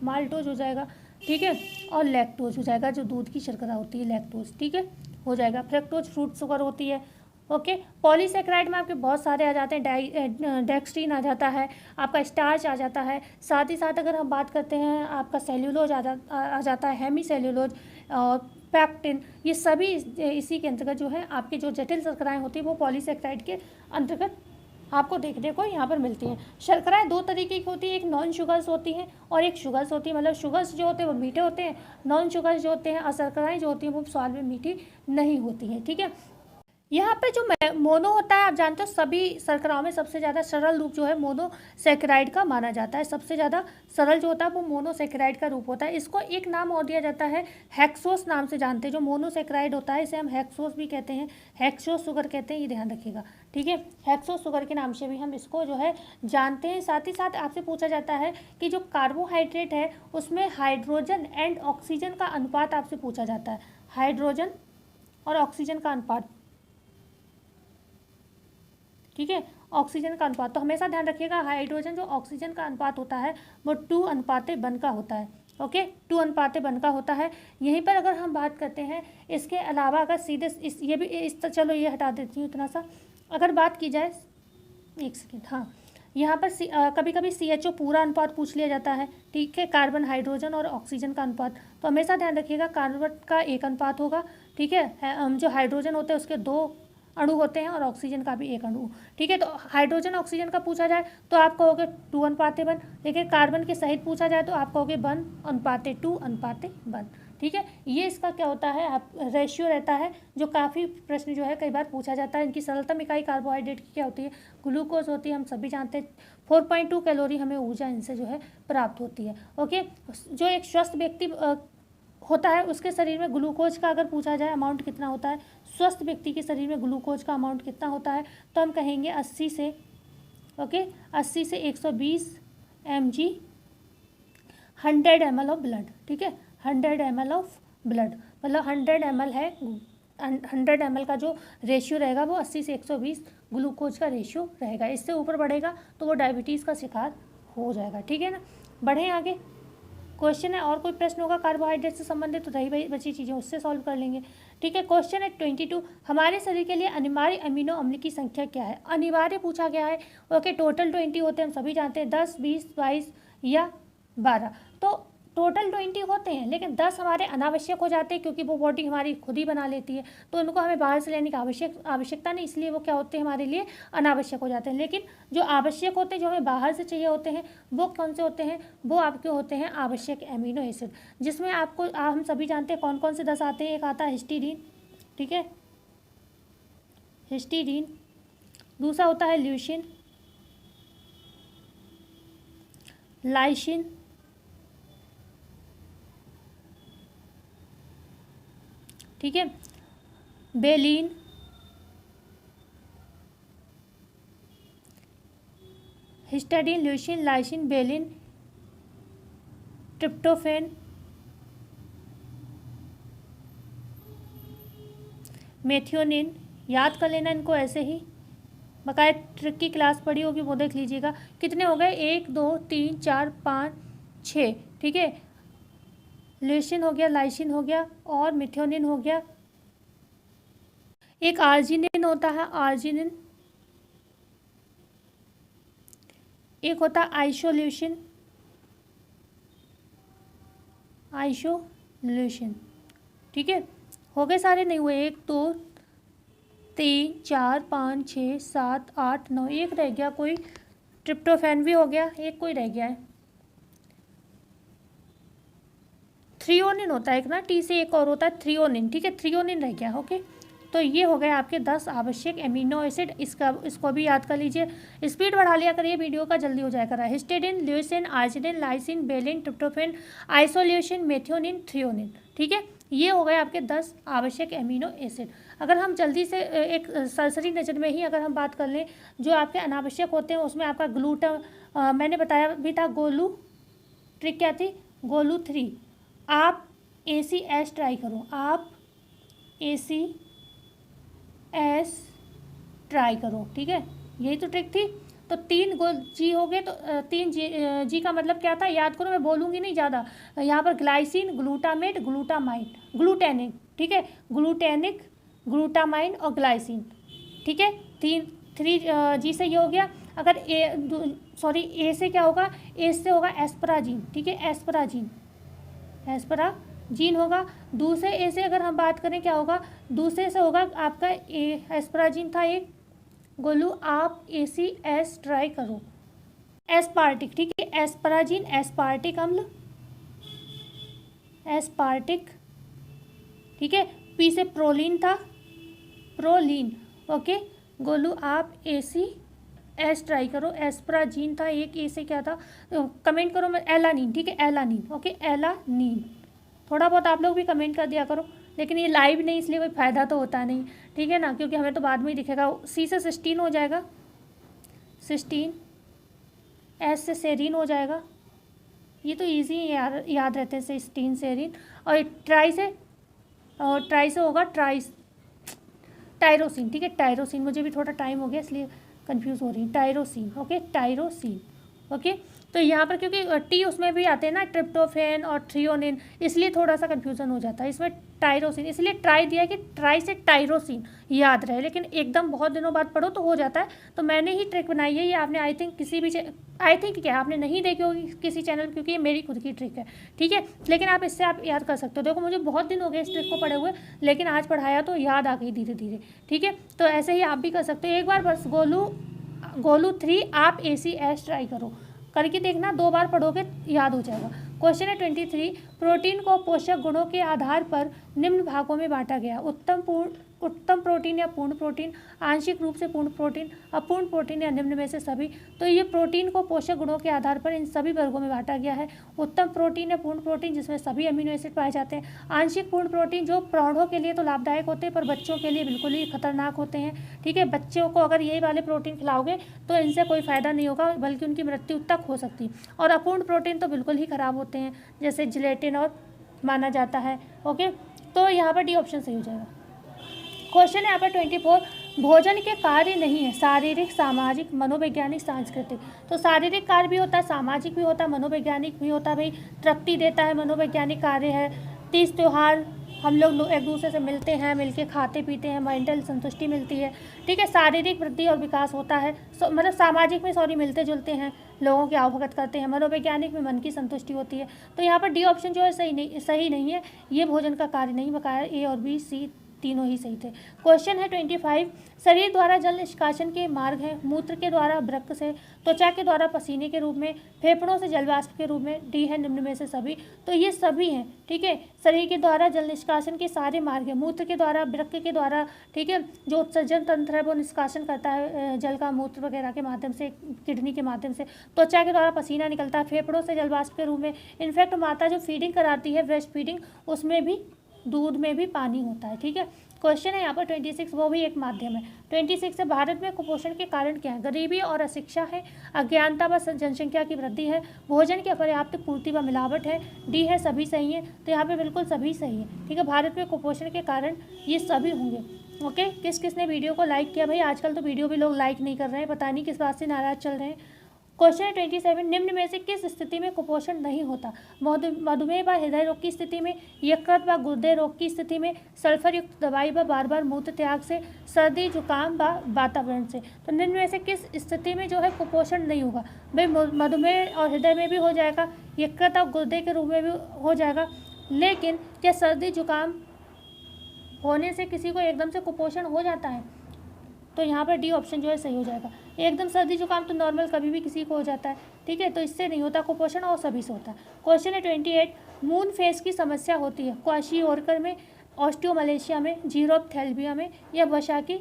माल्टोज हो जाएगा, ठीक है, और लैक्टोज हो जाएगा, जो दूध की शर्करा होती है, लैक्टोज, ठीक है, हो जाएगा। फ्रक्टोज फ्रूट शुगर होती है, ओके। पॉलीसैकेराइड में आपके बहुत सारे आ जाते हैं, डेक्स्ट्रीन आ जाता है, आपका स्टार्च आ जाता है, साथ ही साथ अगर हम बात करते हैं आपका सेल्यूलोज आ जाता है, हेमी सेल्यूलोज और पैक्टिन, ये सभी इसी के अंतर्गत जो है आपके जो जटिल शर्कराएँ होती हैं वो पॉलीसैकेराइड के अंतर्गत आपको देखने को यहाँ पर मिलती हैं। शर्कराएँ 2 तरीके की होती है, एक नॉन शुगर्स होती हैं और एक शुगर्स होती है। मतलब शुगर्स जो होते हैं वो मीठे होते हैं, नॉन शुगर्स जो होते हैं और शर्कराएँ जो होती हैं वो स्वाद में मीठी नहीं होती हैं, ठीक है। यहाँ पे जो मोनो होता है, आप जानते हो सभी शर्कराओं में सबसे ज़्यादा सरल रूप जो है मोनोसैकेराइड का माना जाता है। सबसे ज़्यादा सरल जो होता है वो मोनोसैकेराइड का रूप होता है। इसको एक नाम और दिया जाता है, हेक्सोस नाम से जानते हैं। जो मोनोसैकेराइड होता है इसे हम हेक्सोस भी कहते हैं, हेक्सोस शुगर कहते हैं, ये ध्यान रखिएगा, ठीक है। हेक्सोस शुगर के नाम से भी हम इसको जो है जानते हैं। साथ ही साथ आपसे पूछा जाता है कि जो कार्बोहाइड्रेट है उसमें हाइड्रोजन एंड ऑक्सीजन का अनुपात आपसे पूछा जाता है, हाइड्रोजन और ऑक्सीजन का अनुपात, ठीक है, ऑक्सीजन का अनुपात। तो हमेशा ध्यान रखिएगा हाइड्रोजन जो ऑक्सीजन का अनुपात होता है वो 2:1 का होता है, ओके, 2:1 का होता है। यहीं पर अगर हम बात करते हैं इसके अलावा अगर सीधे ये भी चलो ये हटा देती हूँ इतना सा। अगर बात की जाए, एक सेकेंड, हाँ, यहाँ पर कभी कभी CHO पूरा अनुपात पूछ लिया जाता है, ठीक है, कार्बन, हाइड्रोजन और ऑक्सीजन का अनुपात। तो हमेशा ध्यान रखिएगा कार्बन का 1 अनुपात होगा, ठीक है, जो हाइड्रोजन होते हैं उसके 2 अणु होते हैं और ऑक्सीजन का भी 1 अणु, ठीक है। तो हाइड्रोजन ऑक्सीजन का पूछा जाए तो आप कहोगे 2:1, लेकिन कार्बन के सहित पूछा जाए तो आप कहोगे 1:2:1, ठीक है। ये इसका क्या होता है, आप रेशियो रहता है, जो काफ़ी प्रश्न जो है कई बार पूछा जाता है। इनकी सरलतम इकाई कार्बोहाइड्रेट की क्या होती है, ग्लूकोज होती है, हम सभी जानते हैं। 4.2 कैलोरी हमें ऊर्जा इनसे जो है प्राप्त होती है, ओके। जो एक स्वस्थ व्यक्ति होता है उसके शरीर में ग्लूकोज का अगर पूछा जाए अमाउंट कितना होता है, स्वस्थ व्यक्ति के शरीर में ग्लूकोज का अमाउंट कितना होता है, तो हम कहेंगे 80 से, ओके, 80 से 120 mg 100 ml ऑफ ब्लड, ठीक है, 100 ml ऑफ ब्लड, मतलब 100 ml है, 100 ml का जो रेशियो रहेगा वो 80 से 120 ग्लूकोज का रेशियो रहेगा। इससे ऊपर बढ़ेगा तो वो डायबिटीज़ का शिकार हो जाएगा, ठीक है ना। बढ़ें आगे, क्वेश्चन है और कोई प्रश्न होगा कार्बोहाइड्रेट से संबंधित तो रही बची चीज़ें उससे सॉल्व कर लेंगे, ठीक है। क्वेश्चन है 22, हमारे शरीर के लिए अनिवार्य अमीनो अम्ल की संख्या क्या है? अनिवार्य पूछा गया है, ओके। टोटल 20 होते हैं, हम सभी जानते हैं, 10, 20, 22 या 12। तो टोटल 20 होते हैं, लेकिन 10 हमारे अनावश्यक हो जाते हैं क्योंकि वो बॉडी हमारी खुद ही बना लेती है, तो उनको हमें बाहर से लेने की आवश्यकता नहीं, इसलिए वो क्या होते हैं, हमारे लिए अनावश्यक हो जाते हैं। लेकिन जो आवश्यक होते हैं, जो हमें बाहर से चाहिए होते हैं, वो कौन से होते हैं, वो आपके होते हैं आवश्यक एमिनो एसिड, जिसमें आपको हम सभी जानते हैं कौन कौन से 10 आते हैं। एक आता है हिस्टीडीन, ठीक है, हिस्टीडीन। दूसरा होता है ल्यूसीन, लाइसिन, ठीक है, valine, histidine, leucine, lysine, valine, tryptophan, methionine. याद कर लेना इनको ऐसे ही, बकाया ट्रिक की क्लास पढ़ी होगी वो देख लीजिएगा। कितने हो गए, 1 2 3 4 5 6, ठीक है। ल्यूसीन हो गया, लाइसिन हो गया और मिथियोनिन हो गया। एक आर्जिनिन होता है, आर्जिनिन। एक होता है आइसोल्यूशिन, आइसोल्यूशिन, ठीक है। हो गए सारे, नहीं हुए, 1 2 3 4 5 6 7 8 9, एक रह गया कोई, ट्रिप्टोफैन भी हो गया, एक कोई रह गया है, थ्रियोनिन होता है एक ना, टी से एक और होता है थ्रियोनिन, ठीक है, थ्रियोनिन रह गया, ओके। तो ये हो गए आपके 10 आवश्यक एमिनो एसिड, इसको भी याद कर लीजिए। स्पीड बढ़ा लिया करिए, वीडियो का जल्दी हो जाया करा। Histidine, leucine, arginine, lysine, valine, tryptophan, isoleucine, methionine, threonine, ठीक है। ये हो गए आपके 10 आवश्यक एमिनो एसिड। अगर हम जल्दी से एक सरसरी नज़र में ही अगर हम बात कर लें जो आपके अनावश्यक होते हैं, उसमें आपका मैंने बताया भी था, गोलू ट्रिक क्या थी, गोलू 3। आप ACS ट्राई करो, आप ACS ट्राई करो, ठीक है, यही तो ट्रिक थी। तो 3 G हो गए, तो 3 G का मतलब क्या था, याद करो, मैं बोलूँगी नहीं ज़्यादा। यहाँ पर ग्लाइसिन, ग्लूटामेट, ग्लूटामाइन, ग्लूटेनिक, ठीक है, ग्लूटेनिक, ग्लूटामाइन और ग्लाइसिन, ठीक है। 3 G से ये हो गया। अगर ए से क्या होगा, ए से होगा एस्पराजीन, ठीक है, एस्पराजीन, एस्पराजीन होगा। दूसरे ए से अगर हम बात करें क्या होगा, दूसरे से होगा आपका एस्पराजीन था एक, गोलू आप ACS ट्राई करो। एस्पार्टिक, ठीक है, एस्पराजीन, एस्पार्टिक अम्ल, एस्पार्टिक, ठीक है। पी से प्रोलीन था, प्रोलीन, ओके। गोलू आप ACS ट्राई करो। एस्पराजीन था एक, ए से क्या था, कमेंट करो, मैं एलानीन, ठीक है, एलानीन, ओके, एलानीन। थोड़ा बहुत आप लोग भी कमेंट कर दिया करो, लेकिन ये लाइव नहीं इसलिए कोई फ़ायदा तो होता नहीं, ठीक है ना, क्योंकि हमें तो बाद में ही दिखेगा। सी से सिस्टीन हो जाएगा, सिस्टीन। एस से सेरीन हो जाएगा, ये तो ईजी याद रहते हैं, सिस्टीन, सेरीन। और ट्राई से होगा टायरोसिन, ठीक है, टायरोसिन। मुझे भी थोड़ा टाइम हो गया इसलिए कंफ्यूज हो रही है, टायरोसिन, ओके, टायरोसिन, ओके। तो यहाँ पर क्योंकि टी उसमें भी आते हैं ना, ट्रिप्टोफेन और थ्रियोनिन, इसलिए थोड़ा सा कंफ्यूजन हो जाता है। इसमें टायरोसिन इसलिए ट्राई दिया कि ट्राई से टायरोसिन याद रहे, लेकिन एकदम बहुत दिनों बाद पढ़ो तो हो जाता है। तो मैंने ही ट्रिक बनाई है, ये आपने आई थिंक क्या आपने नहीं देखी होगी किसी चैनल पर, क्योंकि ये मेरी खुद की ट्रिक है, ठीक है। लेकिन आप इससे आप याद कर सकते हो। देखो मुझे बहुत दिन हो गए इस ट्रिक को पढ़े हुए, लेकिन आज पढ़ाया तो याद आ गई धीरे धीरे, ठीक है। तो ऐसे ही आप भी कर सकते हो। एक बार बस गोलू 3 आप ACS ट्राई करो, करके देखना, 2 बार पढ़ोगे याद हो जाएगा। क्वेश्चन है 23, प्रोटीन को पोषक गुणों के आधार पर निम्न भागों में बांटा गया। उत्तम प्रोटीन या पूर्ण प्रोटीन, आंशिक रूप से पूर्ण प्रोटीन, अपूर्ण प्रोटीन या निम्न में से सभी। तो ये प्रोटीन को पोषक गुणों के आधार पर इन सभी वर्गों में बांटा गया है। उत्तम प्रोटीन या पूर्ण प्रोटीन जिसमें सभी अमीनो एसिड पाए जाते हैं। आंशिक पूर्ण प्रोटीन जो प्रौढ़ों के लिए तो लाभदायक होते हैं पर बच्चों के लिए बिल्कुल ही खतरनाक होते हैं, ठीक है। बच्चों को अगर यही वाले प्रोटीन खिलाओगे तो इनसे कोई फ़ायदा नहीं होगा, बल्कि उनकी मृत्यु तक हो सकती है। और अपूर्ण प्रोटीन तो बिल्कुल ही ख़राब होते हैं, जैसे जिलेटिन और माना जाता है, ओके। तो यहाँ पर डी ऑप्शन सही हो जाएगा। क्वेश्चन है यहाँ पर 24, भोजन के कार्य नहीं है, शारीरिक, सामाजिक, मनोवैज्ञानिक, सांस्कृतिक। तो शारीरिक कार्य भी होता है, सामाजिक भी होता है, मनोवैज्ञानिक भी होता है। भाई तृप्ति देता है, मनोवैज्ञानिक कार्य है। तीज त्यौहार हम लोग एक दूसरे से मिलते हैं, मिलके खाते पीते हैं, मेंटल संतुष्टि मिलती है, ठीक है। शारीरिक वृद्धि और विकास होता है, मतलब सामाजिक में मिलते जुलते हैं, लोगों की आवभगत करते हैं, मनोवैज्ञानिक में मन की संतुष्टि होती है। तो यहाँ पर डी ऑप्शन जो है सही नहीं है, ये भोजन का कार्य नहीं, बकाया ए और बी सी तीनों ही सही थे। क्वेश्चन है 25, शरीर द्वारा जल निष्कासन के मार्ग हैं, मूत्र के द्वारा वृक्क से, त्वचा के द्वारा पसीने के रूप में, फेफड़ों से जल वाष्प के रूप में, डी है निम्न में से सभी। तो ये सभी हैं, ठीक है। शरीर के द्वारा जल निष्कासन के सारे मार्ग हैं, मूत्र के द्वारा, वृक्क के द्वारा, ठीक है, जो उत्सर्जन तंत्र है वो निष्कासन करता है जल का मूत्र वगैरह के माध्यम से, किडनी के माध्यम से, त्वचा के द्वारा पसीना निकलता है, फेफड़ों से जल वाष्प के रूप में। इनफैक्ट माता जो फीडिंग कराती है, ब्रेस्ट फीडिंग, उसमें भी दूध में भी पानी होता है, ठीक है। क्वेश्चन है यहाँ पर 26, वो भी एक माध्यम है। 26 से भारत में कुपोषण के कारण क्या है? गरीबी और अशिक्षा है, अज्ञानता व जनसंख्या की वृद्धि है, भोजन की अपर्याप्त पूर्ति व मिलावट है, डी है सभी सही है। तो यहाँ पे बिल्कुल सभी सही है, ठीक है। भारत में कुपोषण के कारण ये सभी होंगे। ओके, किस किस ने वीडियो को लाइक किया? भाई आजकल तो वीडियो भी लोग लाइक नहीं कर रहे हैं, पता नहीं किस बात से नाराज चल रहे हैं। क्वेश्चन है 27, निम्न में से किस स्थिति में कुपोषण नहीं होता? मधुमेह व हृदय रोग की स्थिति में, यकृत व गुर्दे रोग की स्थिति में, सल्फर युक्त दवाई व बार बार मूत्र त्याग से, सर्दी जुकाम व वातावरण से। तो निम्न में से किस स्थिति में जो है कुपोषण नहीं होगा? भाई मधुमेह और हृदय में भी हो जाएगा, यकृत और गुर्दे के रूप में भी हो जाएगा, लेकिन क्या सर्दी जुकाम होने से किसी को एकदम से कुपोषण हो जाता है? तो यहाँ पर डी ऑप्शन जो है सही हो जाएगा। एकदम सर्दी जुकाम तो नॉर्मल कभी भी किसी को हो जाता है, ठीक है, तो इससे नहीं होता कुपोषण, और सभी से होता है। क्वेश्चन है 28, मून फेस की समस्या होती है क्वाशियोरकर में, ऑस्टियोमलेशिया में, जीरोप्थेल्मिया में, या वसा की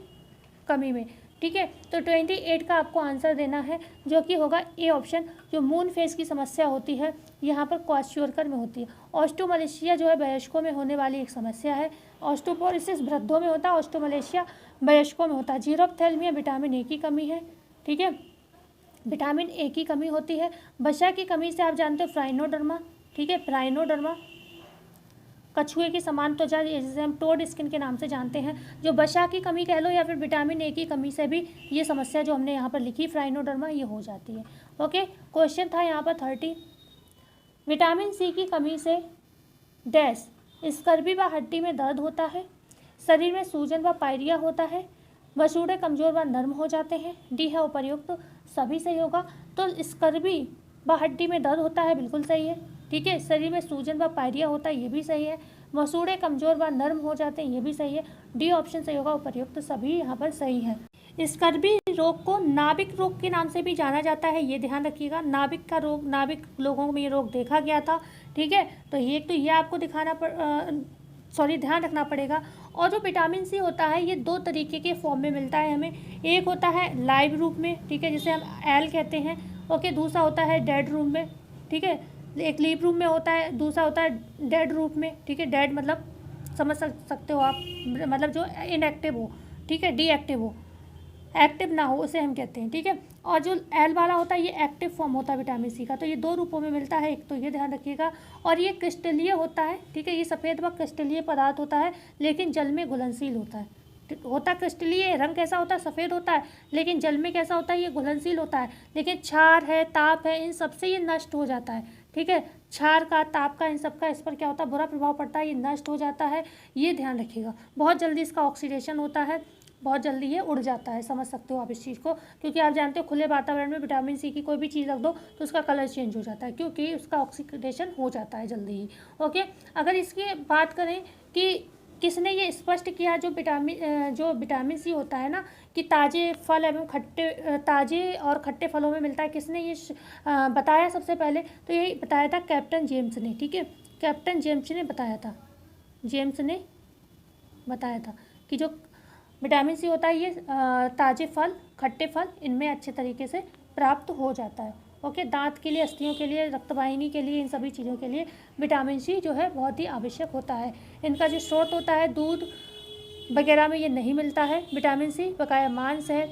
कमी में, ठीक है। तो 28 का आपको आंसर देना है, जो कि होगा ए ऑप्शन। जो मून फेस की समस्या होती है यहाँ पर क्वाशियोरकर में होती है। ऑस्टियोमलेशिया जो है वयस्कों में होने वाली एक समस्या है, ऑस्टियोपोरोसिस वृद्धों में होता है, ऑस्टियोमलेशिया वयस्कों में होता है। जीरोप्थेल्मिया विटामिन ए की कमी है, ठीक है, विटामिन ए की कमी होती है। वसा की कमी से आप जानते हो फ्राइनोडर्मा, ठीक है, फ्राइनोडर्मा कछुए की समान त्वचा, जिसे हम टोड स्किन के नाम से जानते हैं, जो वसा की कमी कह लो या फिर विटामिन ए की कमी से भी ये समस्या जो हमने यहाँ पर लिखी फ्राइनोडर्मा, ये हो जाती है। ओके, क्वेश्चन था यहाँ पर 30, विटामिन सी की कमी से डैश स्कर्वी व हड्डी में दर्द होता है, शरीर में सूजन व पायरिया होता है, वसूड़े कमजोर व नर्म हो जाते हैं, डी है उपर्युक्त, सभी सही होगा। तो स्कर्वी व हड्डी में दर्द होता है, बिल्कुल सही है, ठीक है। शरीर में सूजन व पायरिया होता है, ये भी सही है। वसूड़े कमजोर व नर्म हो जाते हैं, ये भी सही है। डी ऑप्शन सही होगा, उपर्युक्त सभी यहाँ पर सही है। स्कर्वी रोग को नाभिक रोग के नाम से भी जाना जाता है, ये ध्यान रखिएगा। नाभिक का रोग, नाभिक लोगों में ये रोग देखा गया था, ठीक है। तो ये आपको ध्यान रखना पड़ेगा। और जो विटामिन सी होता है ये दो तरीके के फॉर्म में मिलता है हमें। एक होता है लाइव रूप में, ठीक है, जिसे हम एल कहते हैं, ओके। दूसरा होता है डेड रूप में, ठीक है। एक लीव रूप में होता है, दूसरा होता है डेड रूप में, ठीक है। डेड मतलब समझ सकते हो आप, मतलब जो इनएक्टिव हो, ठीक है, डीएक्टिव हो, एक्टिव ना हो, उसे हम कहते हैं, ठीक है। और जो एल वाला होता है ये एक्टिव फॉर्म होता है विटामिन सी का। तो ये दो रूपों में मिलता है, एक तो ये ध्यान रखिएगा। और ये क्रिस्टलीय होता है, ठीक है, ये सफ़ेद व क्रिस्टलीय पदार्थ होता है, लेकिन जल में घुलनशील होता है। क्रिस्टलीय, रंग कैसा होता है? सफ़ेद होता है, लेकिन जल में कैसा होता है? ये घुलनशील होता है। लेकिन क्षार है, ताप है, इन सबसे ये नष्ट हो जाता है, ठीक है। क्षार का, ताप का, इन सब का इस पर क्या होता है? बुरा प्रभाव पड़ता है, ये नष्ट हो जाता है, ये ध्यान रखिएगा। बहुत जल्दी इसका ऑक्सीडेशन होता है, बहुत जल्दी ये उड़ जाता है, समझ सकते हो आप इस चीज़ को, क्योंकि आप जानते हो खुले वातावरण में विटामिन सी की कोई भी चीज़ रख दो तो उसका कलर चेंज हो जाता है, क्योंकि उसका ऑक्सीडेशन हो जाता है जल्दी ही। ओके, अगर इसकी बात करें कि किसने ये स्पष्ट किया, जो विटामिन सी होता है ना, कि ताज़े फल एवं ताज़े और खट्टे फलों में मिलता है, किसने ये बताया सबसे पहले? तो यही बताया था कैप्टन जेम्स ने, ठीक है। कैप्टन जेम्स ने बताया था, कि जो विटामिन सी होता है ये ताज़े फल, खट्टे फल, इनमें अच्छे तरीके से प्राप्त हो जाता है। ओके, दांत के लिए, अस्थियों के लिए, रक्तवाहिनी के लिए, इन सभी चीज़ों के लिए विटामिन सी जो है बहुत ही आवश्यक होता है। इनका जो स्रोत होता है दूध वगैरह में ये नहीं मिलता है विटामिन सी, बकाया मांस है,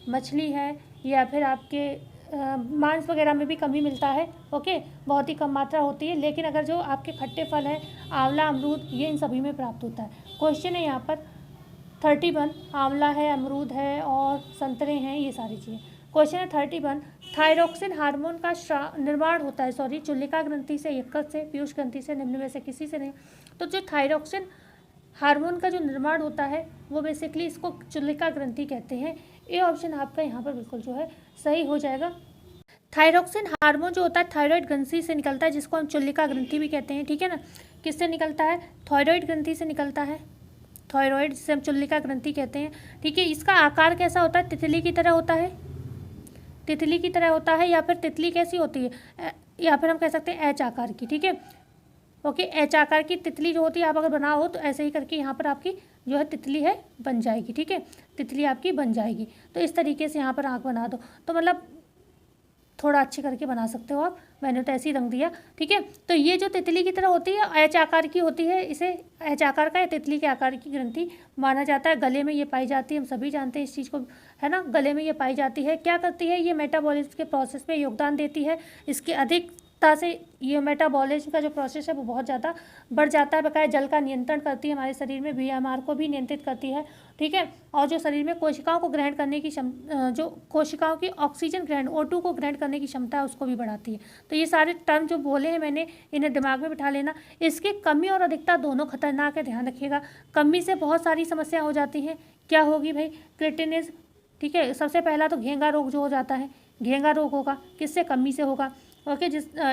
मछली है, या फिर आपके मांस वगैरह में भी कम ही मिलता है। ओके, बहुत ही कम मात्रा होती है। लेकिन अगर जो आपके खट्टे फल हैं, आंवला, अमरूद, ये इन सभी में प्राप्त होता है। क्वेश्चन है यहाँ पर 31, आंवला है, अमरूद है और संतरे हैं, ये सारी चीज़ें। क्वेश्चन है 31, थायरोक्सिन हार्मोन का निर्माण होता है चुल्लिका ग्रंथि से, यकृत से, पीयूष ग्रंथि से, निम्न में से किसी से नहीं। तो जो थायरोक्सिन हार्मोन का जो निर्माण होता है वो बेसिकली इसको चुल्लिका ग्रंथि कहते हैं। ए ऑप्शन आपका यहाँ पर बिल्कुल जो है सही हो जाएगा। थायरोक्सिन हार्मोन जो होता है थायराइड ग्रंथि से निकलता है, जिसको हम चुल्लिका ग्रंथि भी कहते हैं, ठीक है ना। किससे निकलता है? थायराइड ग्रंथि से निकलता है, थायराइड जिसे हम चुल्लिका ग्रंथि कहते हैं, ठीक है। इसका आकार कैसा होता है? तितली की तरह होता है, तितली की तरह होता है, या फिर तितली कैसी होती है, या फिर हम कह सकते हैं एच आकार की, ठीक है। ओके, एच आकार की तितली जो होती है आप अगर बनाओ तो ऐसे ही करके यहाँ पर आपकी जो है तितली है बन जाएगी, ठीक है, तितली आपकी बन जाएगी। तो इस तरीके से यहाँ पर आँख बना दो, तो मतलब थोड़ा अच्छे करके बना सकते हो आप, मैंने तो ऐसे ही रंग दिया, ठीक है। तो ये जो तितली की तरह होती है एच आकार की होती है, इसे एच आकार का या तितली के आकार की ग्रंथि माना जाता है। गले में ये पाई जाती है, हम सभी जानते हैं इस चीज़ को, है ना। गले में ये पाई जाती है, क्या करती है? ये मेटाबॉलिज्म के प्रोसेस में योगदान देती है। इसकी अधिकता से ये मेटाबॉलिज्म का जो प्रोसेस है वो बहुत ज़्यादा बढ़ जाता है। बकाया जल का नियंत्रण करती है हमारे शरीर में, VMR को भी नियंत्रित करती है, ठीक है। और जो शरीर में कोशिकाओं को ग्रहण करने की जो कोशिकाओं की ऑक्सीजन ग्रहण O2 को ग्रहण करने की क्षमता है उसको भी बढ़ाती है। तो ये सारे टर्म जो बोले हैं मैंने, इन्हें दिमाग में बिठा लेना। इसकी कमी और अधिकता दोनों खतरनाक है, ध्यान रखिएगा। कमी से बहुत सारी समस्या हो जाती हैं। क्या होगी भाई? क्रिटिनिज्म, ठीक है। सबसे पहला तो घेंगा रोग जो हो जाता है, घेंगा रोग होगा, किससे? कमी से होगा, ओके।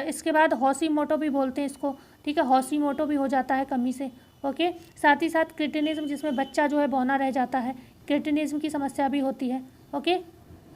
इसके बाद हॉशीमोटो भी बोलते हैं इसको, ठीक है, हॉशीमोटो भी हो जाता है कमी से, ओके। साथ ही साथ क्रिटिनिज्म, जिसमें बच्चा जो है बौना रह जाता है, क्रिटिनिज्म की समस्या भी होती है, ओके।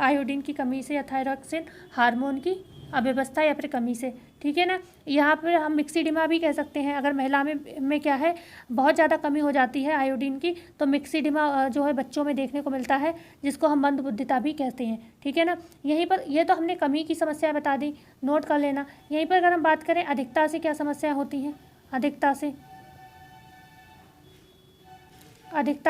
आयोडीन की कमी से या थायरॉक्सिन हार्मोन की अव्यवस्था या फिर कमी से, ठीक है ना। यहाँ पर हम मिक्सिडिमा भी कह सकते हैं। अगर महिला में क्या है, बहुत ज़्यादा कमी हो जाती है आयोडीन की, तो मिक्सिडिमा जो है बच्चों में देखने को मिलता है, जिसको हम मंदबुद्धिता भी कहते हैं, ठीक है ना। यहीं पर ये तो हमने कमी की समस्या बता दी, नोट कर लेना। यहीं पर अगर हम बात करें अधिकता से क्या समस्याएं होती हैं, अधिकता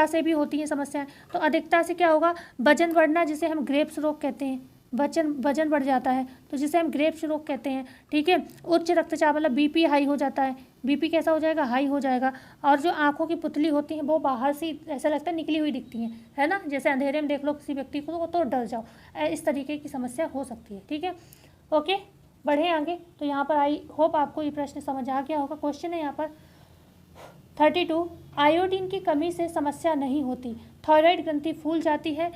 से भी होती हैं समस्याएं। तो अधिकता से क्या होगा? वजन बढ़ना, जिसे हम ग्रेव्स रोग कहते हैं, वजन बढ़ जाता है, तो जिसे हम ग्रेव्स रोग कहते हैं, ठीक है। उच्च रक्तचाप मतलब BP हाई हो जाता है, BP कैसा हो जाएगा? हाई हो जाएगा। और जो आंखों की पुतली होती है वो बाहर से ऐसा लगता है निकली हुई दिखती हैं, है ना। जैसे अंधेरे में देख लो किसी व्यक्ति को तो डर जाओ, इस तरीके की समस्या हो सकती है, ठीक है। ओके, बढ़े आगे। तो यहाँ पर आई होप आपको ये प्रश्न समझ आ गया होगा। क्वेश्चन है यहाँ पर 32, आयोडीन की कमी से समस्या नहीं होती, थायराइड ग्रंथि फूल जाती है,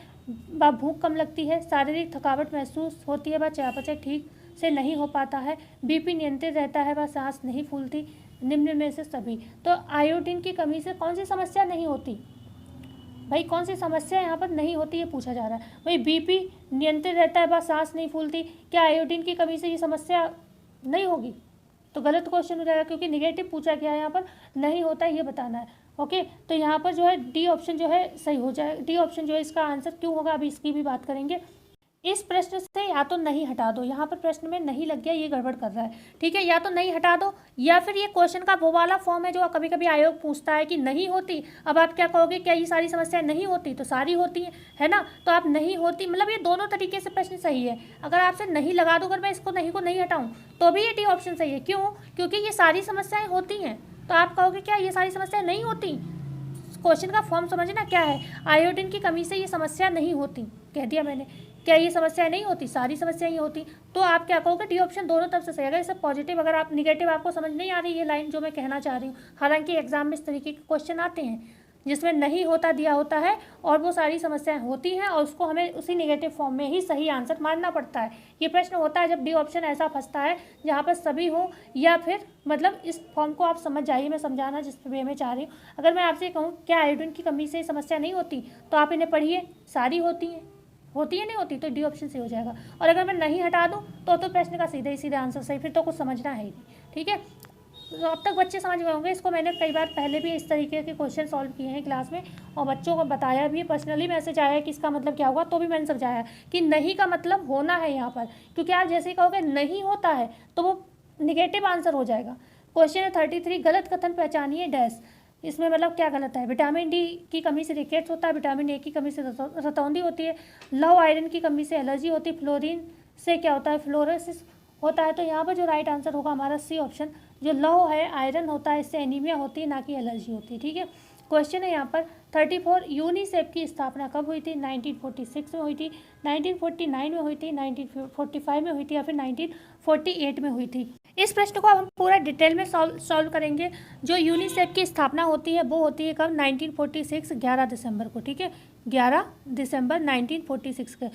व भूख कम लगती है, शारीरिक थकावट महसूस होती है, व चयापचय ठीक से नहीं हो पाता है, BP नियंत्रित रहता है, व सांस नहीं फूलती, निम्न में से सभी। तो आयोडीन की कमी से कौन सी समस्या नहीं होती भाई? कौन सी समस्या यहाँ पर नहीं होती, ये पूछा जा रहा है। भाई BP नियंत्रित रहता है, व सांस नहीं फूलती, क्या आयोडीन की कमी से ये समस्या नहीं होगी? तो गलत क्वेश्चन हो जाएगा, क्योंकि निगेटिव पूछा गया है, यहाँ पर नहीं होता है ये बताना है, ओके। तो यहाँ पर जो है डी ऑप्शन जो है सही हो जाए, डी ऑप्शन जो है इसका आंसर क्यों होगा, अभी इसकी भी बात करेंगे। इस प्रश्न से या तो नहीं हटा दो, यहाँ पर प्रश्न में नहीं लग गया, ये गड़बड़ कर रहा है, ठीक है। या तो नहीं हटा दो, या फिर ये क्वेश्चन का वो वाला फॉर्म है जो कभी कभी आयोग पूछता है कि नहीं होती। अब आप क्या कहोगे, क्या ये सारी समस्याएं नहीं होती? तो सारी होती हैं, है ना। तो आप नहीं होती मतलब ये दोनों तरीके से प्रश्न सही है। अगर आपसे नहीं लगा दो, अगर मैं इसको नहीं को नहीं हटाऊँ तो भी ये डी ऑप्शन सही है। क्यों? क्योंकि ये सारी समस्याएं होती हैं। तो आप कहोगे क्या ये सारी समस्याएं नहीं होती? क्वेश्चन का फॉर्म समझना क्या है। आयोडीन की कमी से ये समस्या नहीं होती, कह दिया मैंने। क्या ये समस्या नहीं होती? सारी समस्याएं ही होती। तो आप क्या कहोगे, डी ऑप्शन दोनों तरफ से सही। अगर इसे पॉजिटिव, अगर आप निगेटिव आपको समझ नहीं आ रही ये लाइन जो मैं कहना चाह रही हूँ, हालांकि एग्जाम में इस तरीके के क्वेश्चन आते हैं जिसमें नहीं होता दिया होता है और वो सारी समस्याएं होती हैं, और उसको हमें उसी निगेटिव फॉर्म में ही सही आंसर मानना पड़ता है। ये प्रश्न होता है जब डी ऑप्शन ऐसा फंसता है जहाँ पर सभी हो, या फिर मतलब इस फॉर्म को आप समझ जाइए, मैं समझाना जिस वे में चाह रही हूँ। अगर मैं आपसे कहूँ क्या आयोडीन की कमी से समस्या नहीं होती, तो आप इन्हें पढ़िए, सारी होती हैं, होती है नहीं होती, तो डी ऑप्शन से हो जाएगा। और अगर मैं नहीं हटा दूँ तो प्रश्न का सीधे ही सीधा आंसर सही, फिर तो कुछ समझना है ही नहीं, ठीक है। तो अब तक बच्चे समझ गए होंगे। इसको मैंने कई बार पहले भी इस तरीके के क्वेश्चन सॉल्व किए हैं क्लास में, और बच्चों को बताया भी, पर्सनली मैसेज आया है कि इसका मतलब क्या हुआ, तो भी मैंने समझाया कि नहीं का मतलब होना है यहाँ पर। क्योंकि आप जैसे ही कहोगे नहीं होता है तो वो निगेटिव आंसर हो जाएगा। क्वेश्चन है 33, गलत कथन पहचानिए डैश। इसमें मतलब क्या गलत है? विटामिन डी की कमी से रिकेट्स होता है, विटामिन ए की कमी से रतौंधी होती है, लौह आयरन की कमी से एलर्जी होती है, फ्लोरीन से क्या होता है? फ्लोरोसिस होता है। तो यहाँ पर जो राइट आंसर होगा हमारा सी ऑप्शन, जो लौह है, आयरन होता है, इससे एनीमिया होती है, ना कि एलर्जी होती है, ठीक है। क्वेश्चन है यहाँ पर 34 यूनिसेफ की स्थापना कब हुई थी? 1946 में हुई थी, 1949 में हुई थी, 1945 में हुई थी या फिर 1948 में हुई थी। इस प्रश्न को अब हम पूरा डिटेल में सॉल्व करेंगे। जो यूनिसेफ की स्थापना होती है वो होती है कब? 1946 11 दिसंबर को, ठीक है, 11 दिसंबर 1946 के।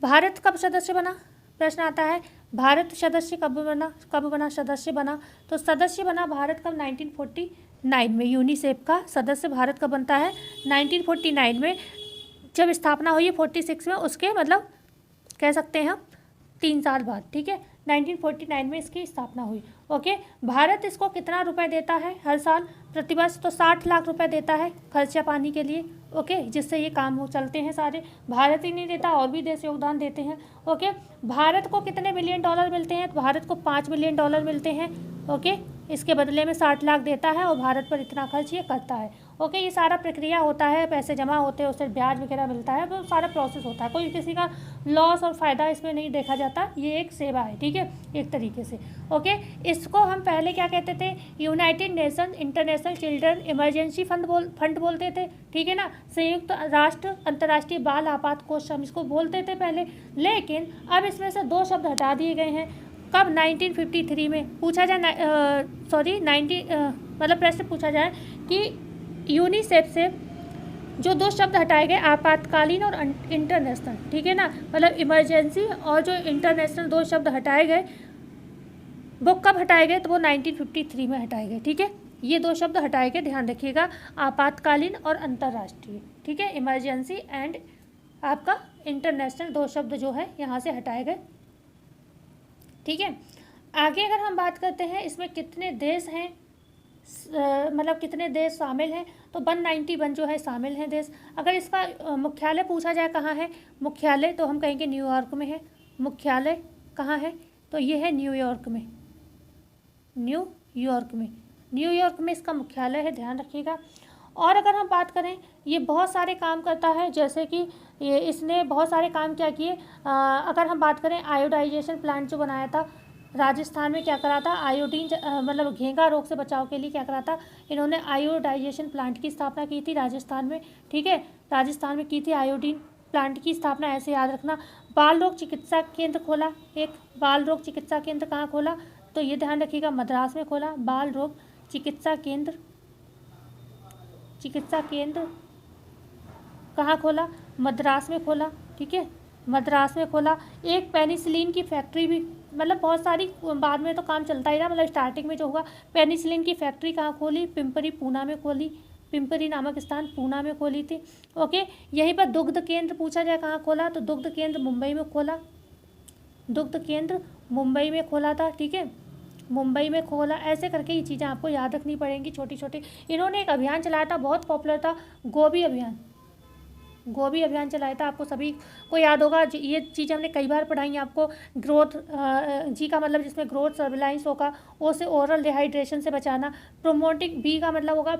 भारत कब सदस्य बना? प्रश्न आता है भारत सदस्य कब बना सदस्य बना? तो सदस्य बना भारत कब? 1949 में। यूनिसेफ का सदस्य भारत कब बनता है? 1949 में। जब स्थापना हुई है 46 में, उसके मतलब कह सकते हैं हम 3 साल बाद, ठीक है, 1949 में इसकी स्थापना हुई। ओके, भारत इसको कितना रुपए देता है हर साल प्रतिवर्ष? तो 60 लाख रुपए देता है खर्चा पानी के लिए। ओके, जिससे ये काम हो चलते हैं सारे। भारत ही नहीं देता, और भी देश योगदान देते हैं। ओके, भारत को कितने बिलियन डॉलर मिलते हैं? भारत को 5 बिलियन डॉलर मिलते हैं। ओके, इसके बदले में 60 लाख देता है और भारत पर इतना खर्च ये करता है। ओके, ये सारा प्रक्रिया होता है, पैसे जमा होते हैं, उससे ब्याज वगैरह मिलता है, वो सारा प्रोसेस होता है। कोई किसी का लॉस और फ़ायदा इसमें नहीं देखा जाता, ये एक सेवा है, ठीक है, एक तरीके से। ओके, इसको हम पहले क्या कहते थे? United nation international children emergency fund बोलते थे, ठीक है ना। संयुक्त राष्ट्र अंतर्राष्ट्रीय बाल आपात कोष हम इसको बोलते थे पहले, लेकिन अब इसमें से 2 शब्द हटा दिए गए हैं। कब? 1953 में। पूछा जाए मतलब प्रश्न पूछा जाए कि यूनिसेफ से जो 2 शब्द हटाए गए, आपातकालीन और इंटरनेशनल, ठीक है ना, मतलब इमरजेंसी और जो इंटरनेशनल 2 शब्द हटाए गए, वो कब हटाए गए? तो वो 1953 में हटाए गए, ठीक है। ये 2 शब्द हटाए गए, ध्यान रखिएगा, आपातकालीन और अंतर्राष्ट्रीय, ठीक है, इमरजेंसी एंड आपका इंटरनेशनल 2 शब्द जो है यहाँ से हटाए गए, ठीक है। आगे अगर हम बात करते हैं इसमें कितने देश हैं, मतलब कितने देश शामिल हैं, तो 191 जो है शामिल हैं देश। अगर इसका मुख्यालय पूछा जाए कहाँ है, मुख्यालय तो हम कहेंगे न्यूयॉर्क में है। मुख्यालय कहाँ है? तो ये है न्यूयॉर्क में, न्यूयॉर्क में इसका मुख्यालय है, ध्यान रखिएगा। और अगर हम बात करें, ये बहुत सारे काम करता है, जैसे कि ये इसने बहुत सारे काम क्या किए। अगर हम बात करें आयोडाइजेशन प्लांट जो बनाया था राजस्थान में, क्या करा था? आयोडीन मतलब घेंघा रोग से बचाव के लिए क्या करा था? इन्होंने आयोडाइजेशन प्लांट की स्थापना की थी राजस्थान में, ठीक है, राजस्थान में की थी आयोडीन प्लांट की स्थापना, ऐसे याद रखना। बाल रोग चिकित्सा केंद्र खोला, एक बाल रोग चिकित्सा केंद्र कहाँ खोला? तो ये ध्यान रखिएगा, मद्रास में खोला। बाल रोग चिकित्सा केंद्र कहाँ खोला? मद्रास में खोला, ठीक है, मद्रास में खोला। एक पेनिसिलिन की फैक्ट्री भी, मतलब बहुत सारी बाद में तो काम चलता ही रहा, मतलब स्टार्टिंग में जो हुआ, पेनिसिलिन की फैक्ट्री कहाँ खोली? पिंपरी पूना में खोली, पिंपरी नामक स्थान पूना में खोली थी। ओके, यहीं पर दुग्ध केंद्र पूछा जाए कहाँ खोला? तो दुग्ध केंद्र मुंबई में खोला, दुग्ध केंद्र मुंबई में खोला था, ठीक है, मुंबई में खोला। ऐसे करके ये चीज़ें आपको याद रखनी पड़ेंगी छोटी छोटी। इन्होंने एक अभियान चलाया था, बहुत पॉपुलर था, गोभी अभियान चलाया था, आपको सभी को याद होगा। ये चीज़ हमने कई बार पढ़ाई है आपको। ग्रोथ जी का मतलब जिसमें ग्रोथ सर्विलांस होगा, ओ से ओरल डिहाइड्रेशन से बचाना। प्रोमोटिंग, बी का मतलब होगा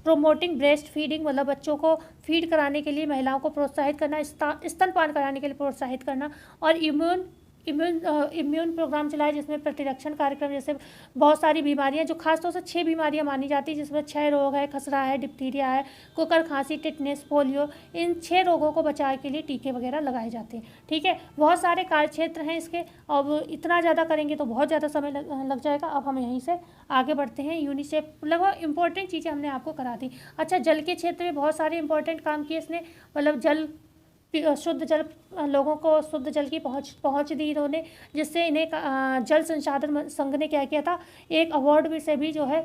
प्रोमोटिंग ब्रेस्ट फीडिंग, मतलब बच्चों को फीड कराने के लिए महिलाओं को प्रोत्साहित करना, स्तनपान कराने के लिए प्रोत्साहित करना। और इम्यून प्रोग्राम चलाए, जिसमें प्रतिरक्षण कार्यक्रम, जैसे बहुत सारी बीमारियां जो खासतौर से 6 बीमारियां मानी जाती हैं, जिसमें क्षय रोग है, खसरा है, डिप्थीरिया है, कुकर खांसी, टिटनेस, पोलियो, इन 6 रोगों को बचाव के लिए टीके वगैरह लगाए जाते हैं, ठीक है। बहुत सारे कार्यक्षेत्र हैं इसके, अब इतना ज़्यादा करेंगे तो बहुत ज़्यादा समय लग जाएगा। अब हम यहीं से आगे बढ़ते हैं। यूनिसेफ लगभग इंपॉर्टेंट चीज़ें हमने आपको करा दी। अच्छा, जल के क्षेत्र में बहुत सारे इंपॉर्टेंट काम किए इसने, मतलब शुद्ध जल, लोगों को शुद्ध जल की पहुंच दी इन्होंने, जिससे इन्हें जल संसाधन संघ ने क्या किया था, एक अवार्ड से भी जो है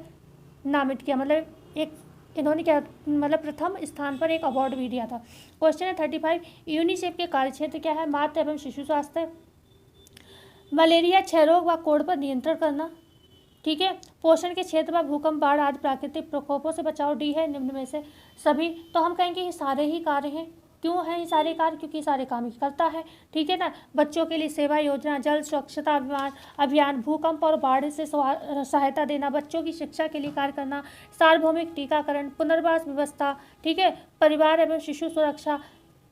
नामित किया, मतलब एक इन्होंने क्या, मतलब प्रथम स्थान पर एक अवार्ड भी दिया था। क्वेश्चन है 35, यूनिसेफ के कार्यक्षेत्र क्या है? मातृ एवं शिशु स्वास्थ्य, मलेरिया, क्षय रोग व कोढ़ पर नियंत्रण करना, ठीक है, पोषण के क्षेत्र में भूकंप, बाढ़ आदि प्राकृतिक प्रकोपों से बचाव, डी है निम्न में से सभी। तो हम कहेंगे ये सारे ही कार्य हैं। क्यों है ये सारे कार्य? क्योंकि सारे काम ही करता है, ठीक है ना। बच्चों के लिए सेवा योजना, जल स्वच्छता अभियान, भूकंप और बाढ़ से सहायता देना, बच्चों की शिक्षा के लिए कार्य करना, सार्वभौमिक टीकाकरण, पुनर्वास व्यवस्था, ठीक है, परिवार एवं शिशु सुरक्षा,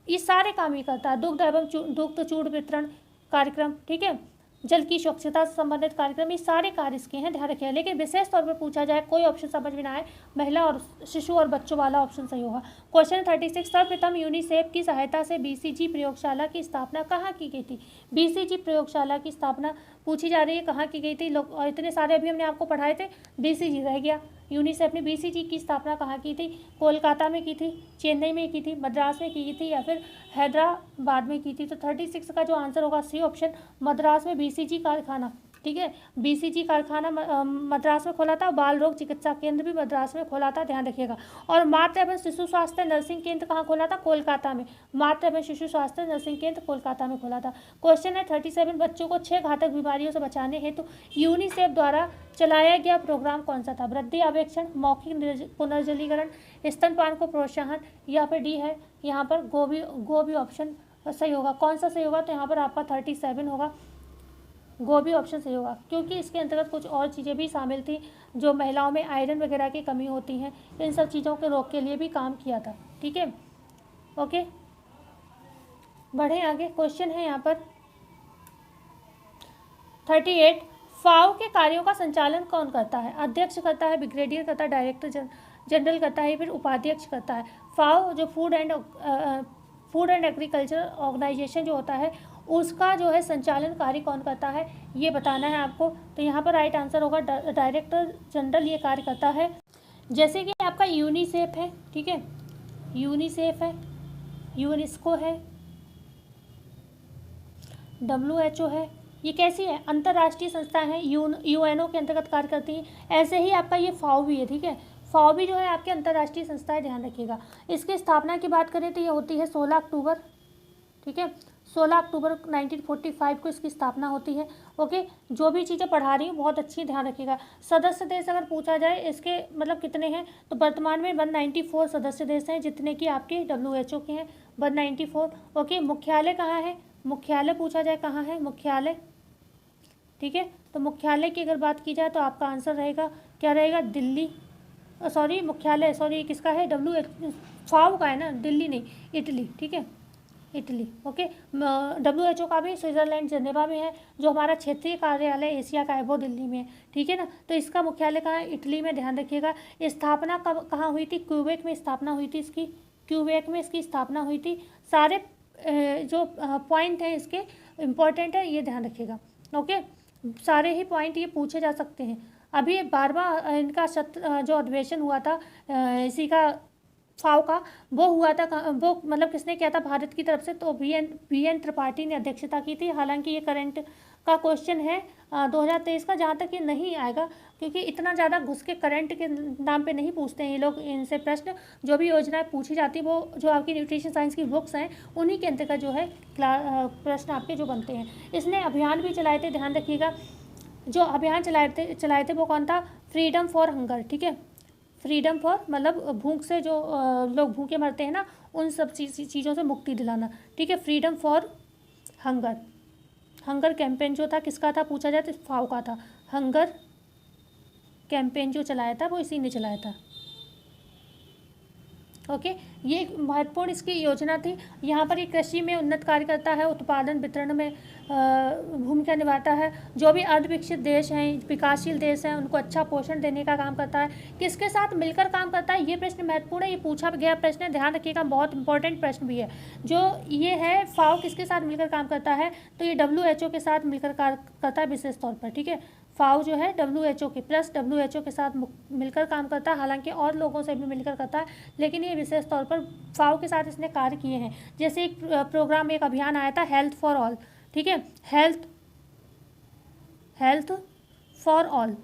ये सारे काम ही करता है। दुग्ध एवं दुग्ध चूर्ण वितरण कार्यक्रम, ठीक है, जल की स्वच्छता से संबंधित कार्यक्रम, ये सारे कार्य इसके हैं, ध्यान रखिएगा। लेकिन विशेष तौर पर पूछा जाए, कोई ऑप्शन समझ में ना आए, महिला और शिशु और बच्चों वाला ऑप्शन सही होगा। क्वेश्चन 36, सर्वप्रथम यूनिसेफ की सहायता से BCG प्रयोगशाला की स्थापना कहाँ की गई थी? BCG प्रयोगशाला की स्थापना पूछी जा रही है, कहाँ की गई थी? लोग इतने सारे अभी हमने आपको पढ़ाए थे, BCG रह गया। यूनिसेफ ने BCG की स्थापना कहाँ की थी? कोलकाता में की थी, चेन्नई में की थी, मद्रास में की थी, या फिर हैदराबाद में की थी? तो 36 का जो आंसर होगा सी ऑप्शन, मद्रास में BCG कारखाना, ठीक है। BCG कारखाना मद्रास में खोला था। बाल रोग चिकित्सा केंद्र भी मद्रास में खोला था, ध्यान रखिएगा। और मातृ एवं शिशु स्वास्थ्य नर्सिंग केंद्र कहाँ खोला था? कोलकाता में। मातृ एवं शिशु स्वास्थ्य नर्सिंग केंद्र कोलकाता में खोला था। क्वेश्चन है 37, बच्चों को 6 घातक बीमारियों से बचाने हेतु यूनिसेफ द्वारा चलाया गया प्रोग्राम कौन सा था? वृद्धि आवेक्षण, मौखिक पुनर्जलीकरण, स्तनपान को प्रोत्साहन, या फिर डी है यहाँ पर गोभी ऑप्शन सही होगा। कौन सा सही होगा? तो यहाँ पर आपका 37 होगा, गोभी ऑप्शन सही होगा, क्योंकि इसके अंतर्गत कुछ और चीज़ें भी शामिल थी जो महिलाओं में आयरन वगैरह की कमी होती है, इन सब चीज़ों के रोक के लिए भी काम किया था, ठीक है। ओके, बढ़े आगे। क्वेश्चन है यहाँ पर 38, फाओ के कार्यों का संचालन कौन करता है? अध्यक्ष करता है, ब्रिगेडियर करता है, डायरेक्टर जनरल करता है, फिर उपाध्यक्ष करता है? फाओ जो फूड एंड एग्रीकल्चर ऑर्गेनाइजेशन जो होता है, उसका जो है संचालन कार्य कौन करता है, ये बताना है आपको। तो यहाँ पर राइट आंसर होगा डायरेक्टर जनरल ये कार्य करता है। जैसे कि आपका यूनिसेफ है, ठीक है, यूनिसेफ है, यूनेस्को है, WHO है, ये कैसी है? अंतर्राष्ट्रीय संस्थाएं हैं, UNO के अंतर्गत कार्य करती हैं। ऐसे ही आपका ये फाओ भी है, ठीक है। फाओ भी जो है आपके अंतर्राष्ट्रीय संस्था है, ध्यान रखिएगा। इसकी स्थापना की बात करें तो ये होती है 16 अक्टूबर, ठीक है, 16 अक्टूबर 1945 को इसकी स्थापना होती है। ओके, जो भी चीज़ें पढ़ा रही हूँ बहुत अच्छी ध्यान रखिएगा। सदस्य देश अगर पूछा जाए इसके मतलब कितने हैं, तो वर्तमान में 194 सदस्य देश हैं, जितने कि आपके WHO के हैं 194। ओके, मुख्यालय कहाँ है? मुख्यालय पूछा जाए कहाँ है मुख्यालय, ठीक है। तो मुख्यालय की अगर बात की जाए तो आपका आंसर रहेगा, क्या रहेगा? दिल्ली, सॉरी मुख्यालय, सॉरी किसका है? फाओ का है ना, दिल्ली नहीं, इटली, ठीक है, इटली। ओके, WHO का भी स्विट्जरलैंड जेनेवा में है। जो हमारा क्षेत्रीय कार्यालय एशिया का है वो दिल्ली में है, ठीक है ना। तो इसका मुख्यालय कहाँ है? इटली में, ध्यान रखिएगा। स्थापना कब कहाँ हुई थी? क्यूबेक में स्थापना हुई थी इसकी, क्यूबेक में इसकी स्थापना हुई थी। सारे जो पॉइंट हैं इसके इम्पोर्टेंट है, ये ध्यान रखिएगा। ओके, सारे ही पॉइंट ये पूछे जा सकते हैं। अभी 12वां इनका जो अधिवेशन हुआ था इसी का फाओ का, वो हुआ था, वो मतलब किसने किया था? भारत की तरफ से। तो BN त्रिपाठी ने अध्यक्षता की थी। हालांकि ये करंट का क्वेश्चन है 2023 का, जहाँ तक ये नहीं आएगा, क्योंकि इतना ज़्यादा घुस के करंट के नाम पे नहीं पूछते हैं ये लोग इनसे प्रश्न। जो भी योजनाएं पूछी जाती है वो जो आपकी न्यूट्रिशन साइंस की बुक्स हैं उन्हीं के अंतर्गत जो है प्रश्न आपके जो बनते हैं। इसने अभियान भी चलाए थे, ध्यान रखिएगा। जो अभियान चलाए थे वो कौन था? फ्रीडम फॉर हंगर, ठीक है। फ्रीडम फॉर मतलब भूख से जो लोग भूखे मरते हैं ना, उन सब चीज़ों से मुक्ति दिलाना, ठीक है। Freedom for hunger, hunger campaign जो था किसका था पूछा जाए तो फाओ का था। हंगर कैंपेन जो चलाया था वो इसी ने चलाया था। ओके, ये एक महत्वपूर्ण इसकी योजना थी। यहाँ पर ये कृषि में उन्नत कार्य करता है, उत्पादन वितरण में भूमिका निभाता है। जो भी अर्धविकसित देश हैं, विकासशील देश हैं, उनको अच्छा पोषण देने का काम करता है। किसके साथ मिलकर काम करता है? ये प्रश्न महत्वपूर्ण है, ये पूछा गया प्रश्न है, ध्यान रखिएगा, बहुत इंपॉर्टेंट प्रश्न भी है। जो ये है फाओ किसके साथ मिलकर काम करता है? तो ये WHO के साथ मिलकर कार्य करता है विशेष तौर पर, ठीक है। फाओ जो है WHO के प्लस WHO के साथ मिलकर काम करता है, हालांकि और लोगों से भी मिलकर करता है, लेकिन ये विशेष तौर पर फाओ के साथ इसने कार्य किए हैं। जैसे एक प्रोग्राम, एक अभियान आया था हेल्थ फॉर ऑल, ठीक है, हेल्थ फॉर ऑल।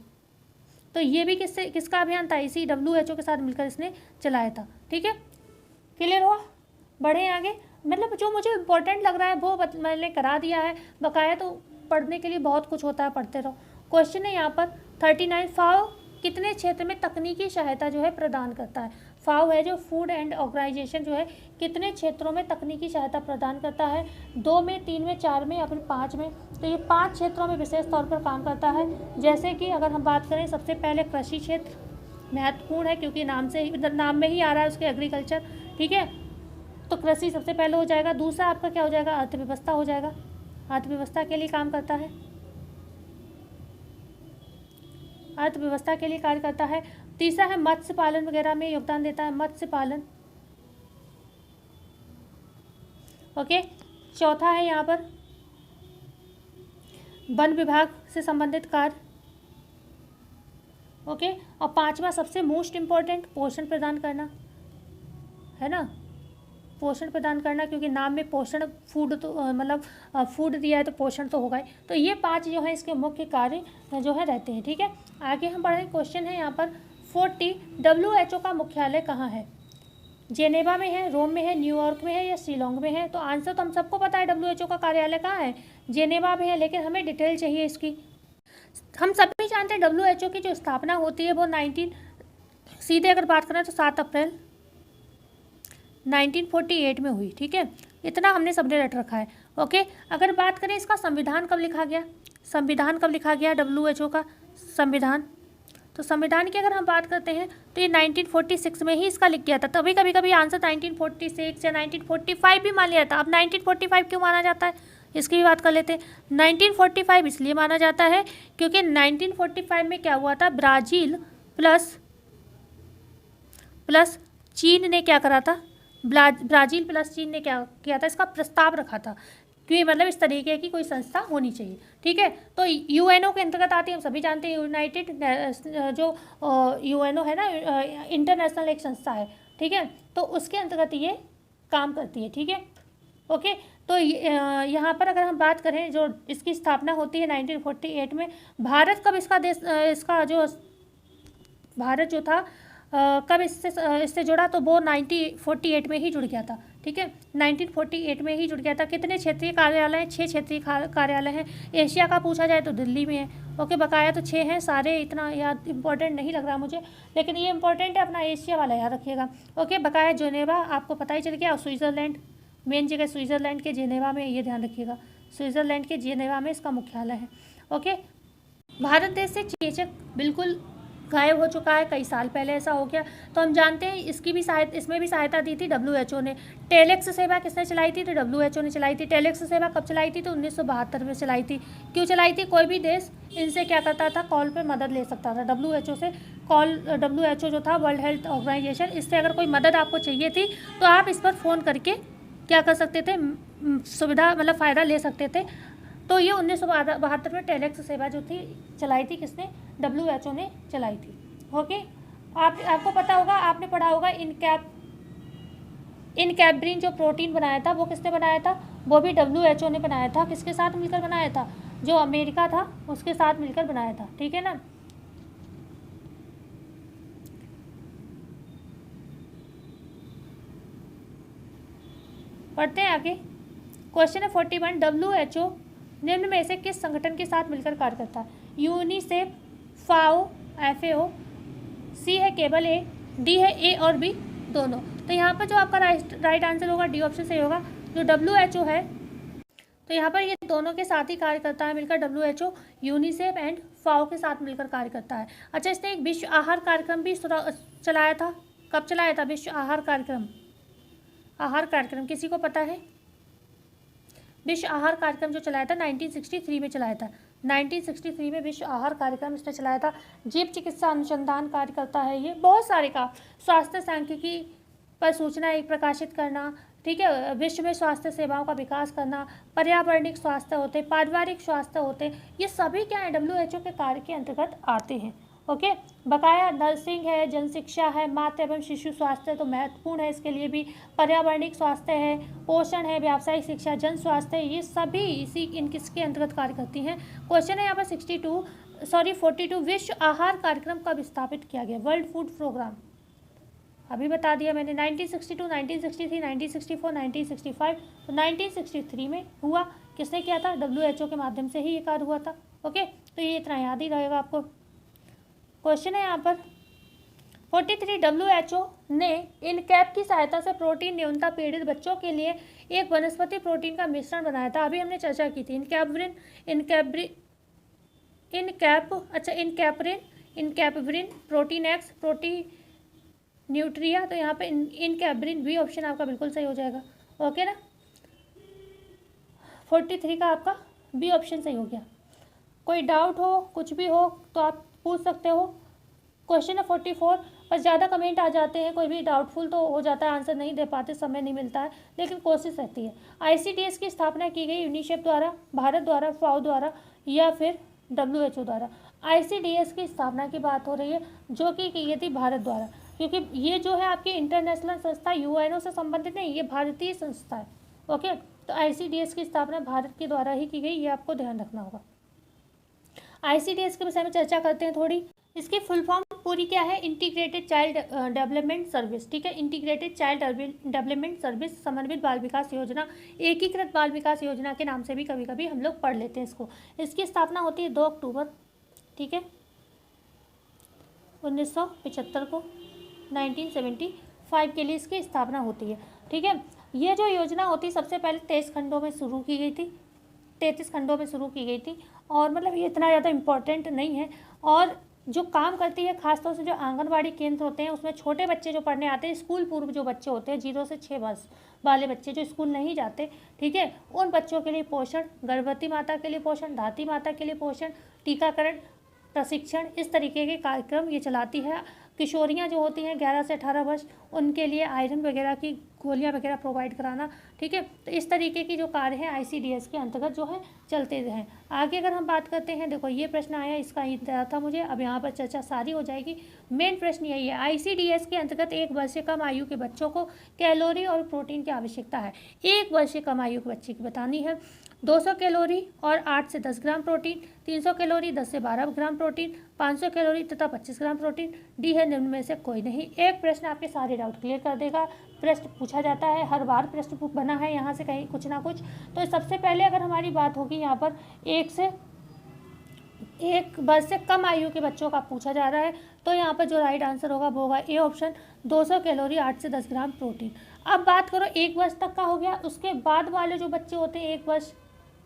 तो ये भी किसका अभियान था? इसी WHO के साथ मिलकर इसने चलाया था, ठीक है। क्लियर हुआ? बढ़े आगे। मतलब जो मुझे इम्पोर्टेंट लग रहा है वो मैंने करा दिया है, बकाया तो पढ़ने के लिए बहुत कुछ होता है, पढ़ते रहो। क्वेश्चन है यहाँ पर 39, फाओ कितने क्षेत्र में तकनीकी सहायता जो है प्रदान करता है? फाओ है जो फूड एंड ऑर्गेनाइजेशन जो है कितने क्षेत्रों में तकनीकी सहायता प्रदान करता है? 2 में, 3 में, 4 में या फिर 5 में? तो ये 5 क्षेत्रों में विशेष तौर पर काम करता है। जैसे कि अगर हम बात करें, सबसे पहले कृषि क्षेत्र महत्वपूर्ण है, क्योंकि नाम में ही आ रहा है उसके एग्रीकल्चर, ठीक है। तो कृषि सबसे पहले हो जाएगा। दूसरा आपका क्या हो जाएगा? अर्थव्यवस्था हो जाएगा, अर्थव्यवस्था के लिए काम करता है, अर्थव्यवस्था के लिए कार्य करता है। तीसरा है मत्स्य पालन वगैरह में योगदान देता है, मत्स्य पालन। ओके, चौथा है यहाँ पर वन विभाग से संबंधित कार्य। ओके, और पांचवा सबसे मोस्ट इम्पॉर्टेंट पोषण प्रदान करना, है ना, पोषण प्रदान करना, क्योंकि नाम में पोषण फूड तो मतलब फूड दिया है तो पोषण तो होगा ही। तो ये 5 जो है इसके मुख्य कार्य जो है रहते हैं। ठीक है, आगे हम बढ़े, क्वेश्चन है यहाँ पर 40, WHO का मुख्यालय कहाँ है? जेनेवा में है, रोम में है, न्यूयॉर्क में है या शिलोंग में है? तो आंसर तो हम सबको पता है, WHO का कार्यालय कहाँ है, जेनेवा में है, लेकिन हमें डिटेल चाहिए इसकी। हम सभी जानते हैं WHO की जो स्थापना होती है वो सीधे अगर बात करें तो 7 अप्रैल 1948 में हुई। ठीक है, इतना हमने सबने रट रखा है। ओके, अगर बात करें इसका संविधान कब लिखा गया, संविधान कब लिखा गया WHO का संविधान? तो संविधान की अगर हम बात करते हैं तो ये 1946 में ही इसका लिख गया था। तभी कभी कभी आंसर 1946 या 1945 भी मान लिया था। अब 1945 क्यों माना जाता है, इसकी भी बात कर लेते हैं। 1945 इसलिए माना जाता है क्योंकि 1945 में क्या हुआ था, ब्राज़ील प्लस चीन ने क्या करा था, ब्राज़ील प्लस चीन ने क्या किया था, इसका प्रस्ताव रखा था कि मतलब इस तरीके की कोई संस्था होनी चाहिए। ठीक है, तो UNO के अंतर्गत आती है, हम सभी जानते हैं यूनाइटेड जो UNO है ना, इंटरनेशनल एक संस्था है। ठीक है, तो उसके अंतर्गत ये काम करती है। ठीक है, ओके, तो यहाँ पर अगर हम बात करें जो इसकी स्थापना होती है 1948 में। भारत कब इसका जो भारत जो था कब इससे जुड़ा, तो वो 1948 में ही जुड़ गया था। ठीक है, 1948 में ही जुड़ गया था। कितने क्षेत्रीय कार्यालय हैं? 6 क्षेत्रीय कार्यालय हैं। एशिया का पूछा जाए तो दिल्ली में है। ओके, बकाया तो 6 हैं, सारे इतना याद इंपॉर्टेंट नहीं लग रहा मुझे, लेकिन ये इंपॉर्टेंट है, अपना एशिया वाला याद रखिएगा। ओके, बकाया जेनेवा आपको पता ही चल गया, और स्विट्ज़रलैंड, मेन जगह स्विट्ज़रलैंड के जेनेवा में, ये ध्यान रखिएगा, स्विट्ज़रलैंड के जेनेवा में इसका मुख्यालय है। ओके, भारत देश से चेचक बिल्कुल गायब हो चुका है, कई साल पहले ऐसा हो गया। तो हम जानते हैं इसमें भी सहायता दी थी WHO ने। टेलेक्स सेवा किसने चलाई थी? तो WHO ने चलाई थी। टेलेक्स सेवा कब चलाई थी? तो 1972 में चलाई थी। क्यों चलाई थी? कोई भी देश इनसे क्या करता था, कॉल पर मदद ले सकता था WHO से। WHO जो था वर्ल्ड हेल्थ ऑर्गेनाइजेशन, इससे अगर कोई मदद आपको चाहिए थी तो आप इस पर फ़ोन करके क्या कर सकते थे, सुविधा मतलब फ़ायदा ले सकते थे। तो ये 1972 में टेलेक्स सेवा जो थी चलाई थी किसने? WHO ने चलाई थी। ओके, आपको पता होगा, आपने पढ़ा होगा इनकैप्रिन जो प्रोटीन बनाया था वो किसने बनाया था? वो भी WHO ने बनाया था। किसके साथ मिलकर बनाया था? जो अमेरिका था उसके साथ मिलकर बनाया था। ठीक है ना, पढ़ते हैं आगे। क्वेश्चन है 41, WHO निम्न में से किस संगठन के साथ मिलकर कार्य करता है? यूनिसेफ, FAO, FAO, सी है केवल A, डी है A और B दोनों। तो यहाँ पर जो आपका राइट आंसर होगा डी ऑप्शन सही होगा। जो WHO है तो यहाँ पर ये दोनों के साथ ही कार्य करता है मिलकर, WHO यूनिसेफ एंड FAO के साथ मिलकर कार्य करता है। अच्छा, इसने एक विश्व आहार कार्यक्रम भी चलाया था। कब चलाया था विश्व आहार कार्यक्रम? आहार कार्यक्रम किसी को पता है? विश्व आहार कार्यक्रम जो चलाया था 1963 में चलाया था। 1963 में विश्व आहार कार्यक्रम इसने चलाया था। जीव चिकित्सा अनुसंधान कार्य करता है ये, बहुत सारे का, स्वास्थ्य सांख्यिकी पर सूचना एक प्रकाशित करना, ठीक है, विश्व में स्वास्थ्य सेवाओं का विकास करना, पर्यावरणिक स्वास्थ्य होते, पारिवारिक स्वास्थ्य होते, ये सभी क्या है WHO के कार्य के अंतर्गत आते हैं। ओके, बकाया नर्सिंग है, जन शिक्षा है, मातृ एवं शिशु स्वास्थ्य तो महत्वपूर्ण है, इसके लिए भी पर्यावरणिक स्वास्थ्य है, पोषण है, व्यावसायिक शिक्षा, जन स्वास्थ्य, ये सभी किसके अंतर्गत कार्य करती हैं। क्वेश्चन है यहाँ पर 42 विश्व आहार कार्यक्रम कब स्थापित किया गया? वर्ल्ड फूड प्रोग्राम अभी बता दिया मैंने, 1962, 1963, 1964, 1965। तो 1963 में हुआ। किसने किया था? WHO के माध्यम से ही ये कार्य हुआ था। ओके, तो ये इतना याद ही रहेगा आपको। क्वेश्चन है यहाँ पर 43, WHO ने इनकैप की सहायता से प्रोटीन न्यूनता पीड़ित बच्चों के लिए एक वनस्पति प्रोटीन का मिश्रण बनाया था। अभी हमने चर्चा की थी इनकैप्रिन, प्रोटीन एक्स, न्यूट्रिया। तो यहाँ पे इनकैप्रिन बी ऑप्शन आपका बिल्कुल सही हो जाएगा। ओके ना, 43 का आपका बी ऑप्शन सही हो गया। कोई डाउट हो, कुछ भी हो तो आप पूछ सकते हो। क्वेश्चन है 44, पर ज़्यादा कमेंट आ जाते हैं, कोई भी डाउटफुल तो हो जाता है, आंसर नहीं दे पाते, समय नहीं मिलता है, लेकिन कोशिश रहती है। ICDS की स्थापना की गई यूनिसेफ द्वारा, भारत द्वारा, फाओ द्वारा या फिर WHO द्वारा। ICDS की स्थापना की बात हो रही है, जो कि की गई थी भारत द्वारा, क्योंकि ये जो है आपकी इंटरनेशनल संस्था UNO से संबंधित नहीं, ये भारतीय संस्था है। ओके, तो ICDS की स्थापना भारत के द्वारा ही की गई, ये आपको ध्यान रखना होगा। ICDS के विषय में चर्चा करते हैं थोड़ी। इसकी फुल फॉर्म पूरी क्या है? इंटीग्रेटेड चाइल्ड डेवलपमेंट सर्विस, ठीक है, इंटीग्रेटेड चाइल्ड डेवलपमेंट सर्विस, समन्वित बाल विकास योजना, एकीकृत बाल विकास योजना के नाम से भी कभी कभी हम लोग पढ़ लेते हैं इसको। इसकी स्थापना होती है 2 अक्टूबर, ठीक है, 1975 को, 1975 के लिए इसकी स्थापना होती है, ठीक है। ये जो योजना होती है सबसे पहले 23 खंडों में शुरू की गई थी, 33 खंडों में शुरू की गई थी, और मतलब ये इतना ज़्यादा इम्पोर्टेंट नहीं है। और जो काम करती है खासतौर से जो आंगनबाड़ी केंद्र होते हैं, उसमें छोटे बच्चे जो पढ़ने आते हैं, स्कूल पूर्व जो बच्चे होते हैं, 0 से 6 वर्ष वाले बच्चे जो स्कूल नहीं जाते, ठीक है, उन बच्चों के लिए पोषण, गर्भवती माता के लिए पोषण, धात्री माता के लिए पोषण, टीकाकरण, प्रशिक्षण, इस तरीके के कार्यक्रम ये चलाती है। किशोरियाँ जो होती हैं 11 से 18 वर्ष, उनके लिए आयरन वगैरह की गोलियां वगैरह प्रोवाइड कराना, ठीक है। तो इस तरीके की जो कार्य है ICDS के अंतर्गत जो है चलते हैं। आगे अगर हम बात करते हैं, देखो ये प्रश्न आया, इसका इंतजार था मुझे, अब यहाँ पर चर्चा सारी हो जाएगी। मेन प्रश्न यही है, ICDS के अंतर्गत 1 वर्ष से कम आयु के बच्चों को कैलोरी और प्रोटीन की आवश्यकता है। 1 वर्ष से कम आयु के बच्चे की बतानी है। 200 कैलोरी और 8 से 10 ग्राम प्रोटीन, 300 कैलोरी 10 से 12 ग्राम प्रोटीन, 500 कैलोरी तथा 25 ग्राम प्रोटीन। डी है निम्न में से कोई नहीं। एक प्रश्न आपके सारे डाउट क्लियर कर देगा। प्रश्न पूछा जाता है, हर बार प्रश्न बना है यहाँ से कहीं कुछ ना कुछ। तो सबसे पहले अगर हमारी बात होगी यहाँ पर 1 वर्ष से कम आयु के बच्चों का पूछा जा रहा है, तो यहाँ पर जो राइट आंसर होगा वो होगा ए ऑप्शन, 200 कैलोरी 8 से 10 ग्राम प्रोटीन। अब बात करो 1 वर्ष तक का हो गया, उसके बाद वाले जो बच्चे होते हैं 1 वर्ष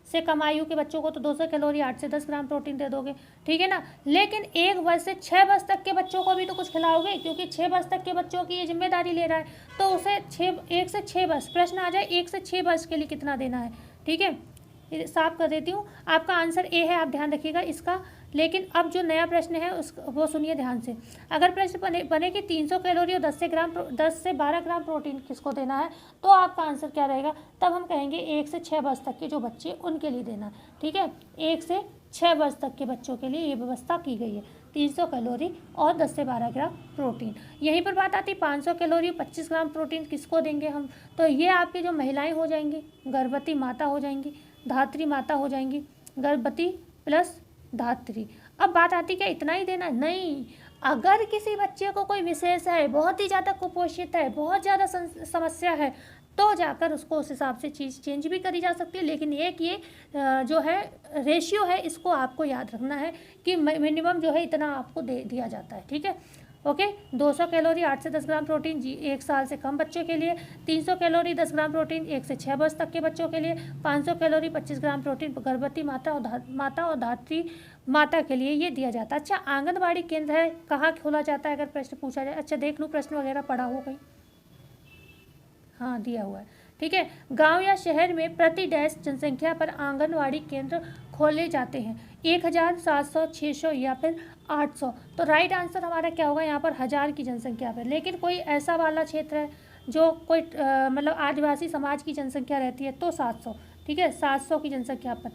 से कम आयु के बच्चों को तो 200 कैलोरी 8 से 10 ग्राम प्रोटीन दे दोगे, ठीक है ना। लेकिन 1 वर्ष से 6 वर्ष तक के बच्चों को भी तो कुछ खिलाओगे, क्योंकि 6 वर्ष तक के बच्चों की ये जिम्मेदारी ले रहा है, तो उसे 1 से 6 वर्ष, प्रश्न आ जाए 1 से 6 वर्ष के लिए कितना देना है, ठीक है। साफ कर देती हूँ, आपका आंसर ए है, आप ध्यान रखिएगा इसका। लेकिन अब जो नया प्रश्न है वो सुनिए ध्यान से। अगर प्रश्न बने कि 300 कैलोरी और 10 से 12 ग्राम प्रोटीन किसको देना है, तो आपका आंसर क्या रहेगा? तब हम कहेंगे 1 से 6 वर्ष तक के जो बच्चे उनके लिए देना, ठीक है। 1 से 6 वर्ष तक के बच्चों के लिए ये व्यवस्था की गई है, 300 कैलोरी और 10 से 12 ग्राम प्रोटीन। यहीं पर बात आती है 500 कैलोरी 25 ग्राम प्रोटीन किसको देंगे हम, तो ये आपकी जो महिलाएँ हो जाएंगी, गर्भवती माता हो जाएंगी, धात्री माता हो जाएंगी, गर्भवती प्लस धात्री। अब बात आती क्या इतना ही देना? नहीं, अगर किसी बच्चे को कोई विशेष है, बहुत ही ज़्यादा कुपोषित है, बहुत ज़्यादा समस्या है, तो जाकर उसको उस हिसाब से चीज़ चेंज भी करी जा सकती है। लेकिन एक ये जो है रेशियो है, इसको आपको याद रखना है कि मिनिमम जो है इतना आपको दिया जाता है, ठीक है। ओके, 200 कैलोरी 8 से 10 ग्राम प्रोटीन 1 साल से कम बच्चे के लिए, 300 कैलोरी 10 ग्राम प्रोटीन 1 से 6 वर्ष तक के बच्चों के लिए, 500 कैलोरी 25 ग्राम प्रोटीन गर्भवती माता और धात्री माता के लिए ये दिया जाता है। अच्छा, आंगनबाड़ी केंद्र है, कहाँ खोला जाता है अगर प्रश्न पूछा जाए? अच्छा देख लूँ, प्रश्न वगैरह पढ़ा हो कहीं? हाँ दिया हुआ है, ठीक है। गांव या शहर में प्रति डैश जनसंख्या पर आंगनवाड़ी केंद्र खोले जाते हैं, 1000, 700, 600 या फिर 800। तो राइट आंसर हमारा क्या होगा यहाँ पर? 1000 की जनसंख्या पर। लेकिन कोई ऐसा वाला क्षेत्र है जो कोई मतलब आदिवासी समाज की जनसंख्या रहती है तो 700, ठीक है, 700 की जनसंख्या पर,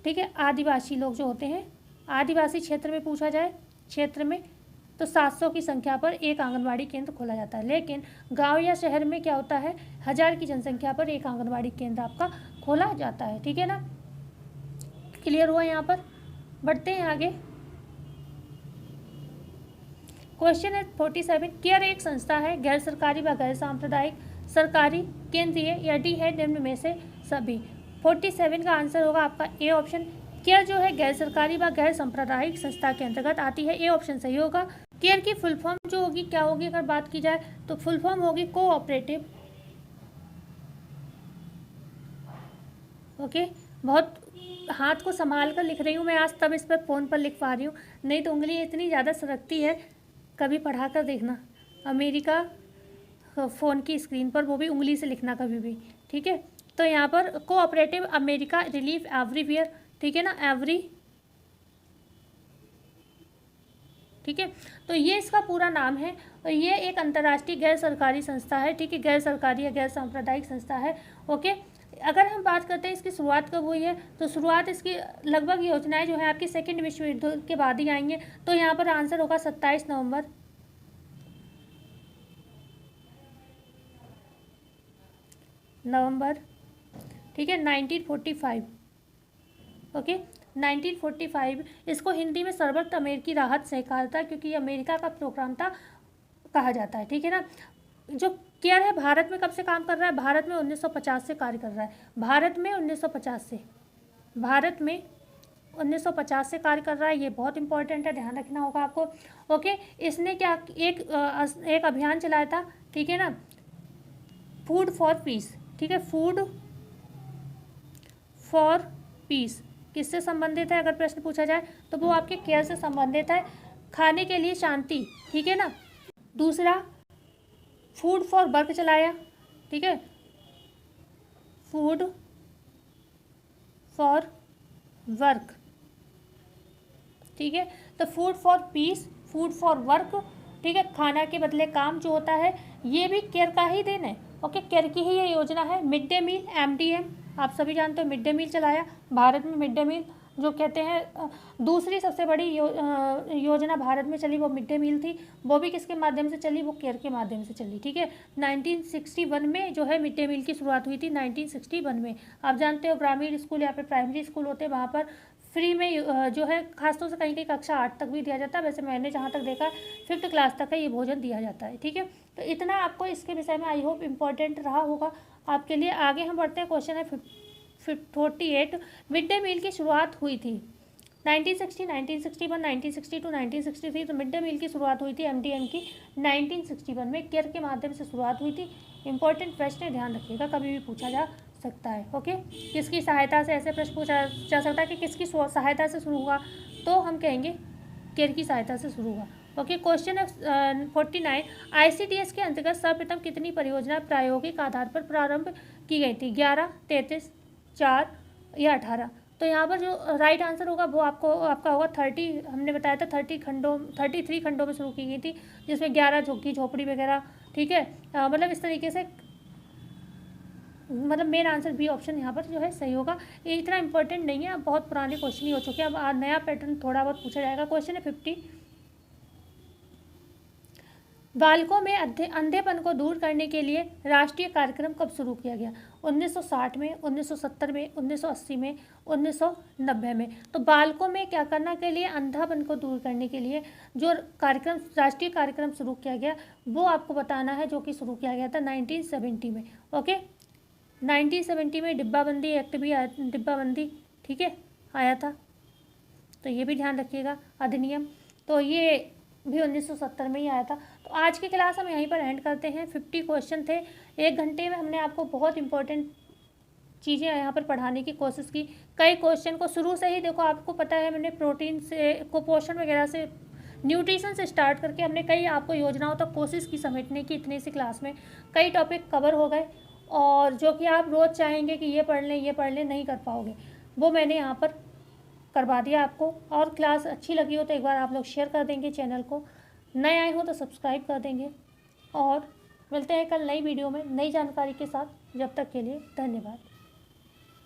ठीक है। आदिवासी लोग जो होते हैं, आदिवासी क्षेत्र में पूछा जाए क्षेत्र में, तो 700 की संख्या पर एक आंगनवाड़ी केंद्र खोला जाता है। लेकिन गांव या शहर में क्या होता है? 1000 की जनसंख्या पर एक आंगनवाड़ी केंद्र आपका खोला जाता है, ठीक है ना। क्लियर हुआ यहाँ पर? बढ़ते हैं आगे। क्वेश्चन है 47, केयर एक संस्था है, गैर सरकारी व गैर सांप्रदायिक, सरकारी, केंद्रीय या डी है निम्न में से सभी। 47 का आंसर होगा आपका ए ऑप्शन। केयर जो है गैर सरकारी व गैर सांप्रदायिक संस्था के अंतर्गत आती है, ए ऑप्शन सही होगा। केयर की फुल फॉर्म जो होगी क्या होगी अगर बात की जाए तो फुल फॉर्म होगी कोऑपरेटिव। ओके, बहुत हाथ को संभाल कर लिख रही हूँ मैं आज, तब इस पर फ़ोन पर लिख पा रही हूँ, नहीं तो उंगली इतनी ज़्यादा सरकती है। कभी पढ़ा कर देखना अमेरिका फ़ोन की स्क्रीन पर, वो भी उंगली से लिखना कभी भी, ठीक है। तो यहाँ पर कोऑपरेटिव अमेरिका रिलीफ एवरीवेयर, ठीक है ना, ठीक है। तो ये इसका पूरा नाम है और ये एक अंतर्राष्ट्रीय गैर सरकारी संस्था है, ठीक है, गैर सरकारी या गैर सांप्रदायिक संस्था है। ओके, अगर हम बात करते हैं इसकी शुरुआत कब हुई है, तो शुरुआत इसकी लगभग योजनाएं जो है आपकी सेकेंड विश्व युद्ध के बाद ही आई हैं। तो यहाँ पर आंसर होगा 27 नवंबर, ठीक है, 1945। ओके, 1945। इसको हिंदी में सर्वोत्त अमेरिकी राहत सहकारिता, क्योंकि ये अमेरिका का प्रोग्राम था, कहा जाता है, ठीक है ना। जो केयर है भारत में कब से काम कर रहा है, भारत में 1950 से कार्य कर रहा है, भारत में 1950 से, भारत में 1950 से कार्य कर रहा है। ये बहुत इंपॉर्टेंट है, ध्यान रखना होगा आपको। ओके, इसने क्या एक अभियान चलाया था, ठीक है ना, फूड फॉर पीस, ठीक है, फूड फॉर पीस किससे संबंधित है, अगर प्रश्न पूछा जाए तो वो आपके केयर से संबंधित है, खाने के लिए शांति, ठीक है ना। दूसरा फूड फॉर वर्क चलाया, ठीक है, फूड फॉर वर्क, ठीक है। तो food for piece, food for work, ठीक है, खाना के बदले काम जो होता है, ये भी केयर का ही देन है। ओके, केयर की ही ये योजना है। मिड डे मील, MDM, आप सभी जानते हो, मिड डे मील चलाया भारत में। मिड डे मील जो कहते हैं दूसरी सबसे बड़ी योजना भारत में चली, वो मिड डे मील थी। वो भी किसके माध्यम से चली, वो केयर के माध्यम से चली, ठीक है। 1961 में जो है मिड डे मील की शुरुआत हुई थी, 1961 में। आप जानते हो ग्रामीण स्कूल या फिर प्राइमरी स्कूल होते हैं, वहाँ पर फ्री में जो है खासतौर से कहीं कहीं कक्षा 8 तक भी दिया जाता है। वैसे मैंने जहाँ तक देखा 5th क्लास तक है ये भोजन दिया जाता है, ठीक है। तो इतना आपको इसके विषय में आई होप इम्पोर्टेंट रहा होगा आपके लिए। आगे हम बढ़ते हैं, क्वेश्चन है 48। मिड डे मील की शुरुआत हुई थी 1960, 1961, 1962, 1963। तो मिड डे मील की शुरुआत हुई थी MDM की 1961 में, केयर के माध्यम से शुरुआत हुई थी। इंपॉर्टेंट प्रश्न है, ध्यान रखिएगा, कभी भी पूछा जा सकता है। ओके, किसकी सहायता से, ऐसे प्रश्न पूछा जा सकता है कि किसकी सहायता से शुरू हुआ, तो हम कहेंगे केयर की सहायता से शुरू हुआ। ओके, क्वेश्चन है 49। ICDS के अंतर्गत सर्वप्रथम कितनी परियोजना प्रायोगिक आधार पर प्रारंभ की गई थी, 11, 33, 4 या 18। तो यहाँ पर जो राइट आंसर होगा वो आपका होगा 30। हमने बताया था 33 खंडों में शुरू की गई थी, जिसमें 11 झुग्गी झोपड़ी वगैरह, ठीक है। मतलब इस तरीके से, मतलब मेन आंसर बी ऑप्शन यहाँ पर जो है सही होगा। ये इतना इंपॉर्टेंट नहीं है, अब बहुत पुराने क्वेश्चन ही हो चुके हैं, अब नया पैटर्न थोड़ा बहुत पूछा जाएगा। क्वेश्चन है 50। बालकों में अंधेपन को दूर करने के लिए राष्ट्रीय कार्यक्रम कब शुरू किया गया, 1960 में, 1970 में, 1980 में, 1990 में। तो बालकों में क्या करना के लिए, अंधापन को दूर करने के लिए जो कार्यक्रम, राष्ट्रीय कार्यक्रम शुरू किया गया, वो आपको बताना है, जो कि शुरू किया गया था 1970 में। ओके, 1970 में डिब्बाबंदी एक्ट भी आया, डिब्बाबंदी, ठीक है, आया था, तो ये भी ध्यान रखिएगा, अधिनियम। तो ये भी 1970 में ही आया था। तो आज की क्लास हम यहीं पर एंड करते हैं। 50 क्वेश्चन थे, 1 घंटे में हमने आपको बहुत इंपॉर्टेंट चीज़ें यहाँ पर पढ़ाने की कोशिश की। कई क्वेश्चन को शुरू से ही, देखो आपको पता है, मैंने प्रोटीन से, कुपोषण वगैरह से, न्यूट्रिशन से स्टार्ट करके हमने कई आपको योजनाओं तक कोशिश की समेटने की। इतनी सी क्लास में कई टॉपिक कवर हो गए, और जो कि आप रोज़ चाहेंगे कि ये पढ़ लें, ये पढ़ लें, नहीं कर पाओगे, वो मैंने यहाँ पर करवा दिया आपको। और क्लास अच्छी लगी हो तो एक बार आप लोग शेयर कर देंगे, चैनल को नए आए हो तो सब्सक्राइब कर देंगे, और मिलते हैं कल नई वीडियो में नई जानकारी के साथ। जब तक के लिए धन्यवाद।